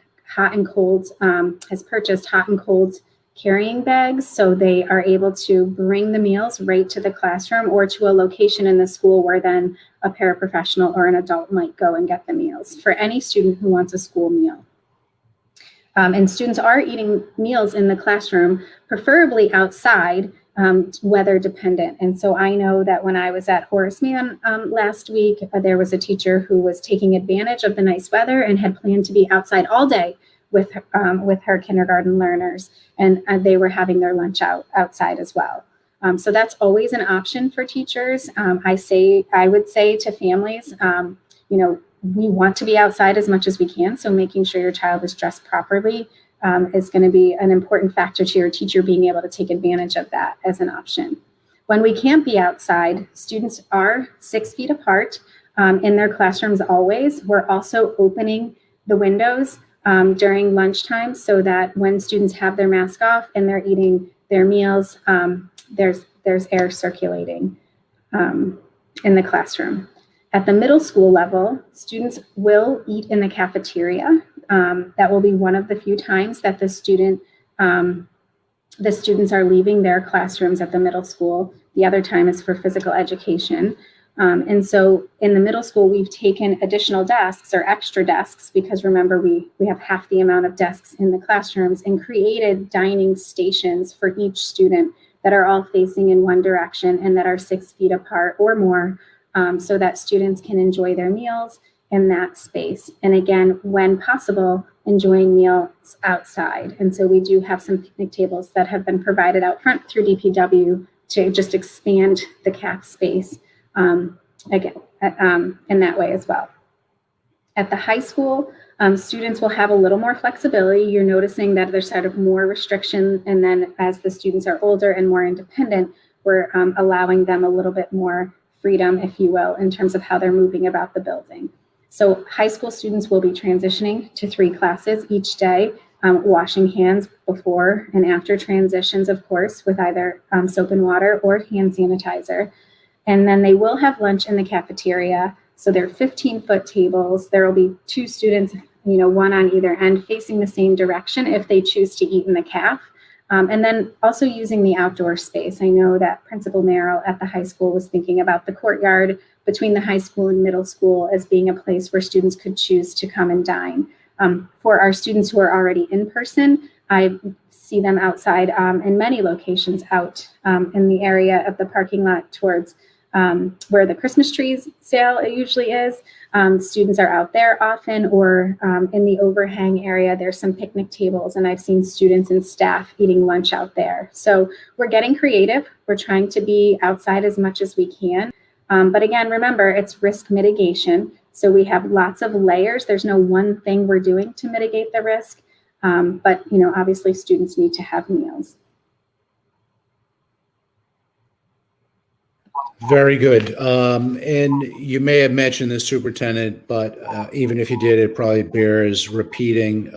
purchased hot and cold carrying bags. So they are able to bring the meals right to the classroom or to a location in the school where then a paraprofessional or an adult might go and get the meals for any student who wants a school meal. And students are eating meals in the classroom, preferably outside, weather dependent. And so I know that when I was at Horace Mann last week, there was a teacher who was taking advantage of the nice weather and had planned to be outside all day with her kindergarten learners, and they were having their lunch outside as well. So that's always an option for teachers. I would say to families, we want to be outside as much as we can. So making sure your child is dressed properly is going to be an important factor to your teacher being able to take advantage of that as an option. When we can't be outside, students are 6 feet apart in their classrooms always. We're also opening the windows during lunchtime so that when students have their mask off and they're eating their meals, there's air circulating in the classroom. At the middle school level, students will eat in the cafeteria. That will be one of the few times that the students are leaving their classrooms at the middle school. The other time is for physical education. And so in the middle school, we've taken additional desks or extra desks because remember, we have half the amount of desks in the classrooms and created dining stations for each student that are all facing in one direction and that are 6 feet apart or more, so that students can enjoy their meals in that space. And again, when possible, enjoying meals outside. And so we do have some picnic tables that have been provided out front through DPW to just expand the CAF space again in that way as well. At the high school, students will have a little more flexibility. You're noticing that there's sort of more restriction, and then as the students are older and more independent, we're allowing them a little bit more freedom, if you will, in terms of how they're moving about the building. So high school students will be transitioning to 3 classes each day, washing hands before and after transitions, of course, with either soap and water or hand sanitizer. And then they will have lunch in the cafeteria. So they're 15-foot tables. There will be 2 students, one on either end, facing the same direction if they choose to eat in the caf. And then also using the outdoor space. I know that Principal Merrill at the high school was thinking about the courtyard between the high school and middle school as being a place where students could choose to come and dine. For our students who are already in person, I see them outside in many locations out in the area of the parking lot towards where the Christmas trees sale usually is. Students are out there often, or in the overhang area, there's some picnic tables, and I've seen students and staff eating lunch out there. So we're getting creative. We're trying to be outside as much as we can. But again, remember, it's risk mitigation. So we have lots of layers. There's no one thing we're doing to mitigate the risk. But obviously students need to have meals. Very good. And you may have mentioned this, Superintendent, but even if you did, it probably bears repeating.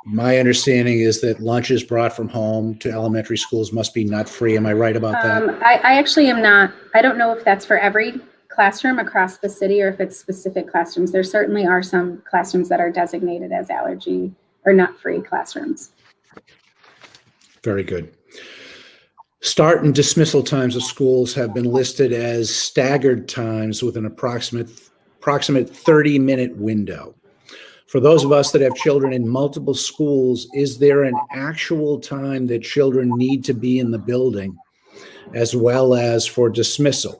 My understanding is that lunches brought from home to elementary schools must be nut-free. Am I right about that? I actually am not. I don't know if that's for every classroom across the city or if it's specific classrooms. There certainly are some classrooms that are designated as allergy or nut-free classrooms. Very good. Start and dismissal times of schools have been listed as staggered times with an approximate 30-minute window. For those of us that have children in multiple schools, is there an actual time that children need to be in the building as well as for dismissal?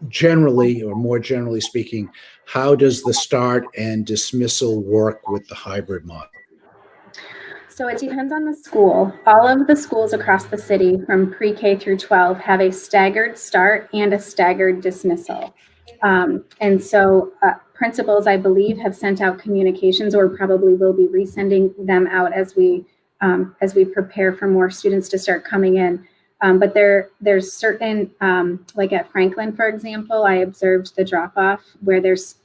Generally, or more generally speaking, how does the start and dismissal work with the hybrid model? So it depends on the school. All of the schools across the city from pre-K through 12 have a staggered start and a staggered dismissal. And so principals, I believe, have sent out communications, or probably will be resending them out as we prepare for more students to start coming in. But there's certain, like at Franklin, for example, I observed the drop-off where there's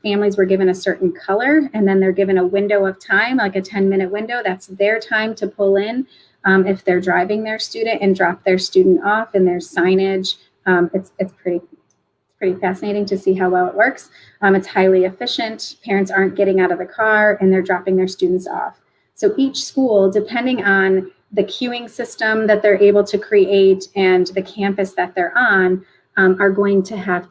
families were given a certain color, and then they're given a window of time, like a 10-minute window. That's their time to pull in if they're driving their student and drop their student off, and there's signage. It's pretty fascinating to see how well it works. It's highly efficient. Parents aren't getting out of the car and they're dropping their students off. So each school, depending on the queuing system that they're able to create and the campus that they're on, are going to have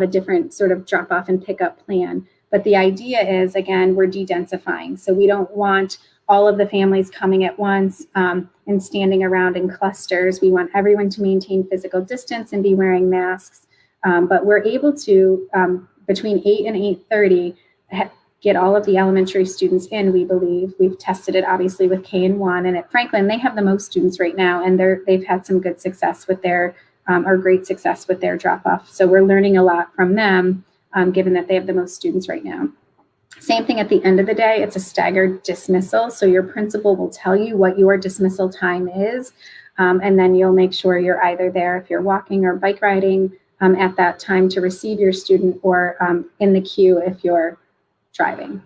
a different sort of drop off and pickup plan. But the idea is, again, we're de-densifying. So we don't want all of the families coming at once and standing around in clusters. We want everyone to maintain physical distance and be wearing masks. But we're able to, between 8 and 8:30, get all of the elementary students in, we believe. We've tested it obviously with K and 1, and at Franklin, they have the most students right now, and they've had some good success with their, or great success with their drop-off. So we're learning a lot from them, given that they have the most students right now. Same thing at the end of the day, it's a staggered dismissal. So your principal will tell you what your dismissal time is, and then you'll make sure you're either there if you're walking or bike riding at that time to receive your student, or in the queue if you're driving.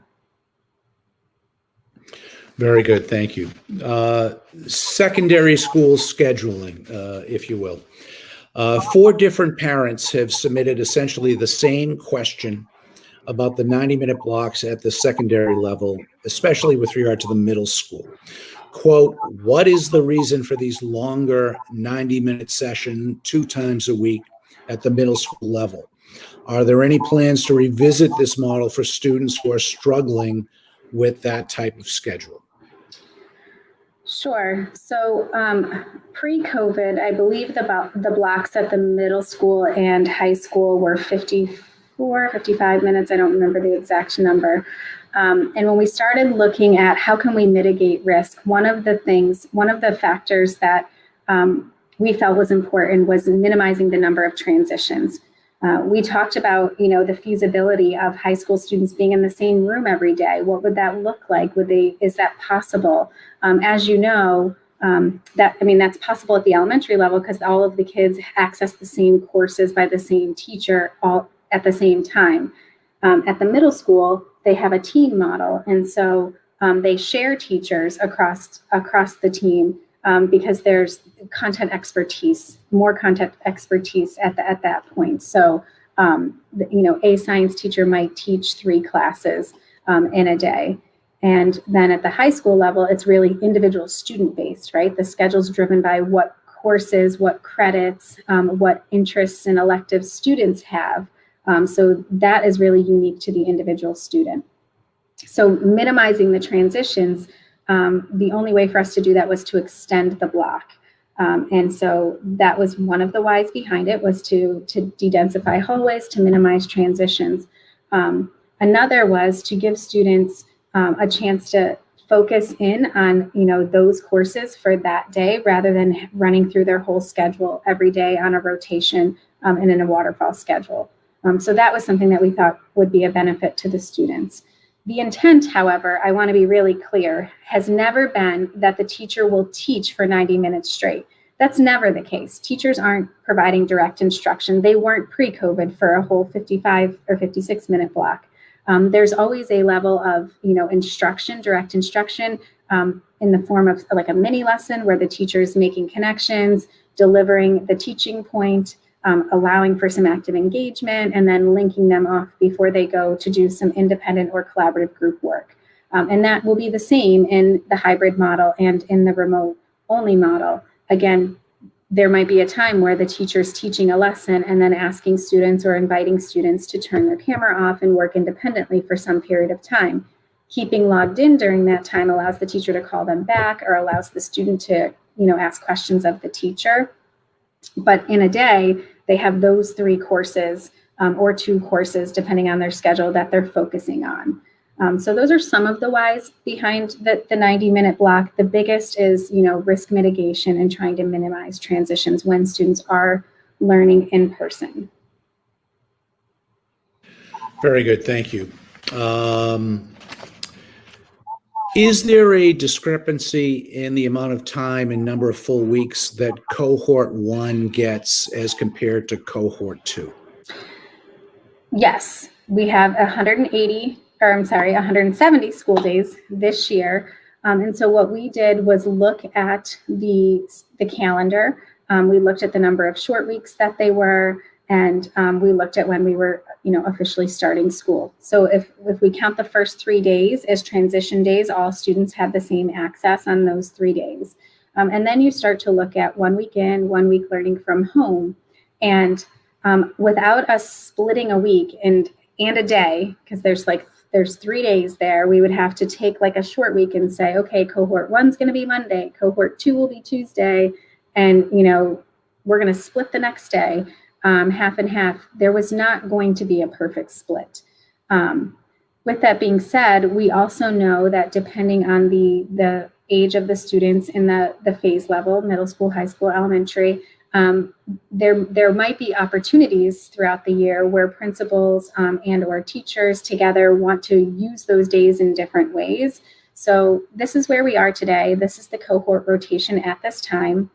Very good, thank you. Secondary school scheduling, if you will. 4 different parents have submitted essentially the same question about the 90-minute blocks at the secondary level, especially with regard to the middle school. Quote, what is the reason for these longer 90-minute sessions 2 times a week at the middle school level? Are there any plans to revisit this model for students who are struggling with that type of schedule? Sure. So pre-COVID, I believe the blocks at the middle school and high school were 54, 55 minutes. I don't remember the exact number. And when we started looking at how can we mitigate risk, one of the factors that we felt was important was minimizing the number of transitions. We talked about, the feasibility of high school students being in the same room every day. What would that look like? Is that possible? As you know, that's possible at the elementary level because all of the kids access the same courses by the same teacher all at the same time. At the middle school, they have a team model, and so they share teachers across the team. Because there's more content expertise at that point. So, a science teacher might teach 3 classes in a day. And then at the high school level, it's really individual student based, right? The schedule's driven by what courses, what credits, what interests and electives students have. So that is really unique to the individual student. So minimizing the transitions, the only way for us to do that was to extend the block. And so that was one of the whys behind it, was to de-densify hallways, to minimize transitions. Another was to give students a chance to focus in on, those courses for that day rather than running through their whole schedule every day on a rotation and in a waterfall schedule. So that was something that we thought would be a benefit to the students. The intent, however, I want to be really clear, has never been that the teacher will teach for 90 minutes straight. That's never the case. Teachers aren't providing direct instruction. They weren't pre-COVID for a whole 55 or 56-minute block. There's always a level of, instruction, direct instruction, in the form of like a mini lesson where the teacher's making connections, delivering the teaching point, allowing for some active engagement, and then linking them off before they go to do some independent or collaborative group work. And that will be the same in the hybrid model and in the remote only model. Again, there might be a time where the teacher's teaching a lesson and then asking students or inviting students to turn their camera off and work independently for some period of time. Keeping logged in during that time allows the teacher to call them back or allows the student to, ask questions of the teacher. But in a day, they have those 3 courses or 2 courses, depending on their schedule, that they're focusing on. So those are some of the whys behind the 90-minute block. The biggest is, risk mitigation and trying to minimize transitions when students are learning in person. Very good, thank you. Is there a discrepancy in the amount of time and number of full weeks that cohort 1 gets as compared to cohort 2? Yes, we have 170 school days this year. And so what we did was look at the calendar. We looked at the number of short weeks that they were, and we looked at when we were, officially starting school. So if we count the first 3 days as transition days, all students had the same access on those 3 days. And then you start to look at 1 week in, 1 week learning from home. And without us splitting a week and a day, because there's 3 days there, we would have to take like a short week and say, okay, cohort 1's going to be Monday, cohort 2 will be Tuesday, and we're going to split the next day, half and half. There was not going to be a perfect split. With that being said, we also know that depending on the age of the students in the phase level, middle school, high school, elementary, there might be opportunities throughout the year where principals and or teachers together want to use those days in different ways. So this is where we are today. This is the cohort rotation at this time.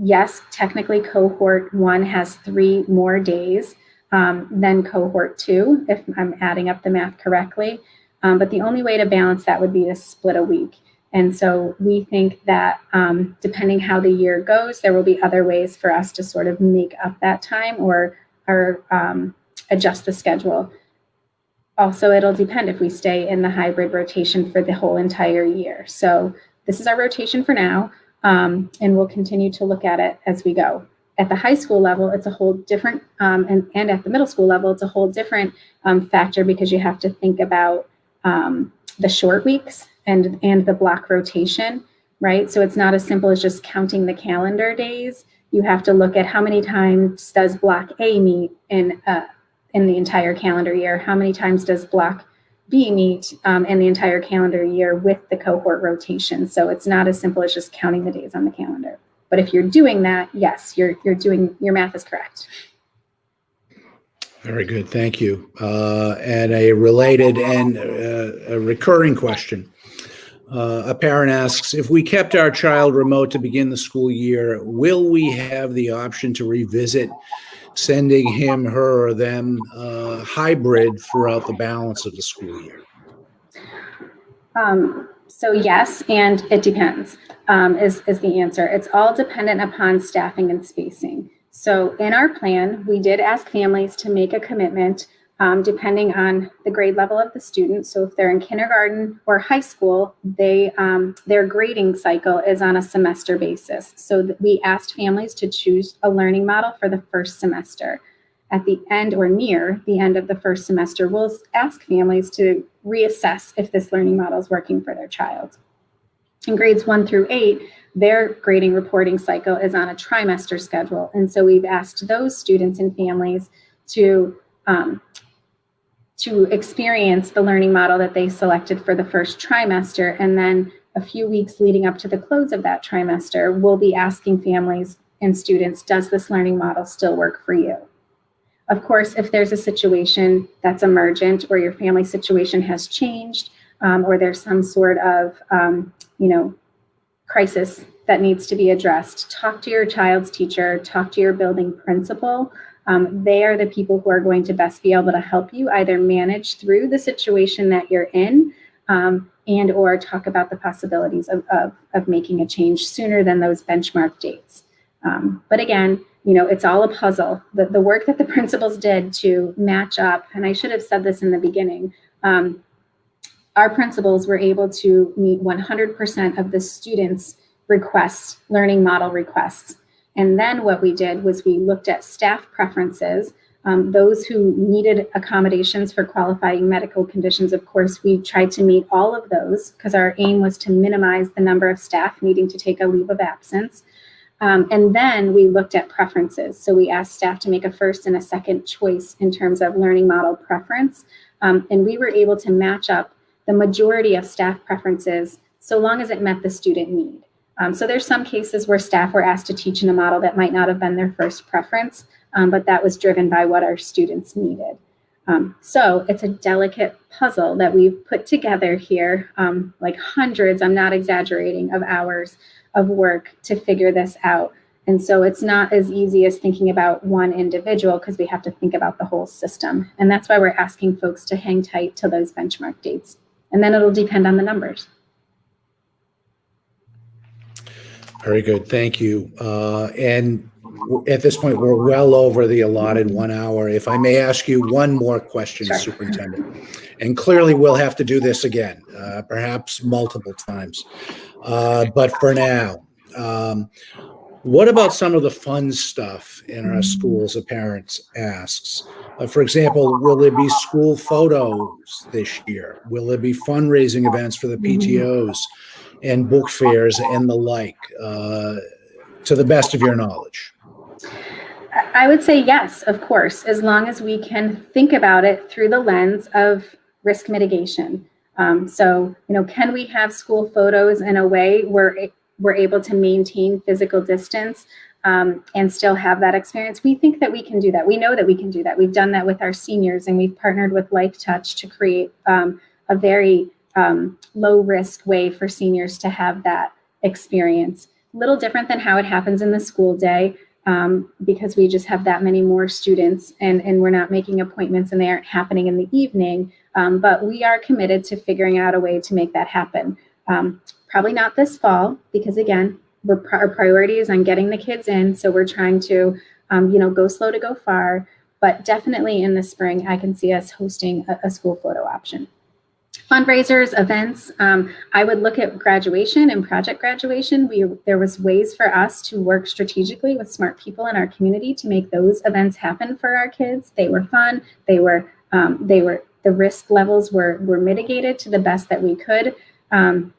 Yes, technically cohort 1 has 3 more days than cohort 2, if I'm adding up the math correctly. But the only way to balance that would be to split a week. And so we think that depending how the year goes, there will be other ways for us to sort of make up that time or adjust the schedule. Also, it'll depend if we stay in the hybrid rotation for the whole entire year. So this is our rotation for now, and we'll continue to look at it as we go. At the high school level, it's a whole different, and at the middle school level, it's a whole different factor because you have to think about the short weeks and the block rotation, right? So it's not as simple as just counting the calendar days. You have to look at how many times does block A meet in the entire calendar year? How many times does block B meet in the entire calendar year with the cohort rotation? So it's not as simple as just counting the days on the calendar. But if you're doing that, yes, your math is correct. Very good, thank you. And a related and a recurring question. A parent asks, if we kept our child remote to begin the school year, will we have the option to revisit sending him, her, or them hybrid throughout the balance of the school year? So yes, and it depends is the answer. It's all dependent upon staffing and spacing. So in our plan, we did ask families to make a commitment depending on the grade level of the student. So if they're in kindergarten or high school, their grading cycle is on a semester basis. So we asked families to choose a learning model for the first semester. At the end or near the end of the first semester, we'll ask families to reassess if this learning model is working for their child. In grades 1 through 8, their grading reporting cycle is on a trimester schedule. And so we've asked those students and families to experience the learning model that they selected for the first trimester. And then a few weeks leading up to the close of that trimester, we'll be asking families and students, does this learning model still work for you? Of course, if there's a situation that's emergent or your family situation has changed, or there's some sort of, crisis that needs to be addressed, talk to your child's teacher, talk to your building principal. They are the people who are going to best be able to help you either manage through the situation that you're in and or talk about the possibilities of making a change sooner than those benchmark dates. But again, it's all a puzzle. The work that the principals did to match up, and I should have said this in the beginning, our principals were able to meet 100% of the students' requests, learning model requests. And then what we did was we looked at staff preferences. Those who needed accommodations for qualifying medical conditions, of course, we tried to meet all of those because our aim was to minimize the number of staff needing to take a leave of absence. And then we looked at preferences. So we asked staff to make a first and a second choice in terms of learning model preference. And we were able to match up the majority of staff preferences so long as it met the student need. So there's some cases where staff were asked to teach in a model that might not have been their first preference, but that was driven by what our students needed. So it's a delicate puzzle that we've put together here, like hundreds, I'm not exaggerating, of hours of work to figure this out. And so it's not as easy as thinking about one individual because we have to think about the whole system. And that's why we're asking folks to hang tight to those benchmark dates. And then it'll depend on the numbers. Very good, thank you. And at this point, we're well over the allotted 1 hour. If I may ask you one more question, Sure. Superintendent, and clearly we'll have to do this again, perhaps multiple times. But for now, what about some of the fun stuff in our schools that parents asks? For example, will there be school photos this year? Will there be fundraising events for the PTOs and book fairs and the like, to the best of your knowledge? I would say yes, of course, as long as we can think about it through the lens of risk mitigation. So, can we have school photos in a way where we're able to maintain physical distance and still have that experience? We think that we can do that. We know that we can do that. We've done that with our seniors, and we've partnered with Like Touch to create a very low risk way for seniors to have that experience. A little different than how it happens in the school day, because we just have that many more students and we're not making appointments and they aren't happening in the evening. But we are committed to figuring out a way to make that happen. Probably not this fall, because again, our priority is on getting the kids in. So we're trying to, go slow to go far, but definitely in the spring, I can see us hosting a school photo option. Fundraisers, events, I would look at graduation and project graduation. There was ways for us to work strategically with smart people in our community to make those events happen for our kids. They were fun. The risk levels were mitigated to the best that we could. And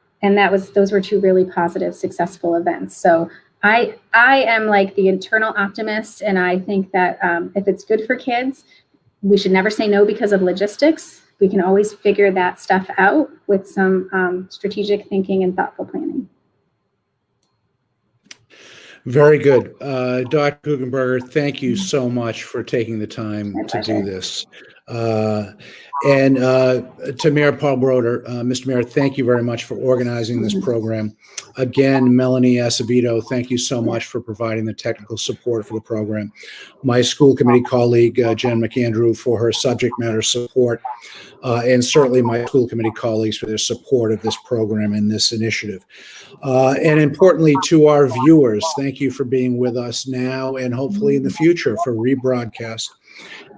those were two really positive, successful events. So I am like the internal optimist, and I think that if it's good for kids, we should never say no because of logistics. We can always figure that stuff out with some strategic thinking and thoughtful planning. Very good. Dr. Kukenberger, thank you so much for taking the time My to pleasure. do this. And to Mayor Paul Broder, Mr. Mayor, thank you very much for organizing this program. Again, Melanie Acevedo, thank you so much for providing the technical support for the program. My school committee colleague, Jen McAndrew, for her subject matter support. And certainly my school committee colleagues for their support of this program and this initiative. And importantly, to our viewers, thank you for being with us now and hopefully in the future for rebroadcast.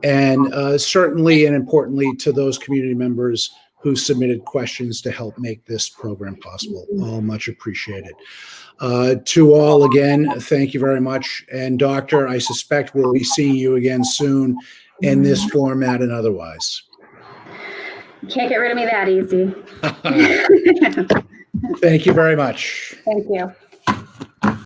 And certainly and importantly to those community members who submitted questions to help make this program possible. All much appreciated. To all again, thank you very much. And Doctor, I suspect we'll be seeing you again soon in this format and otherwise. Can't get rid of me that easy. Thank you very much. Thank you.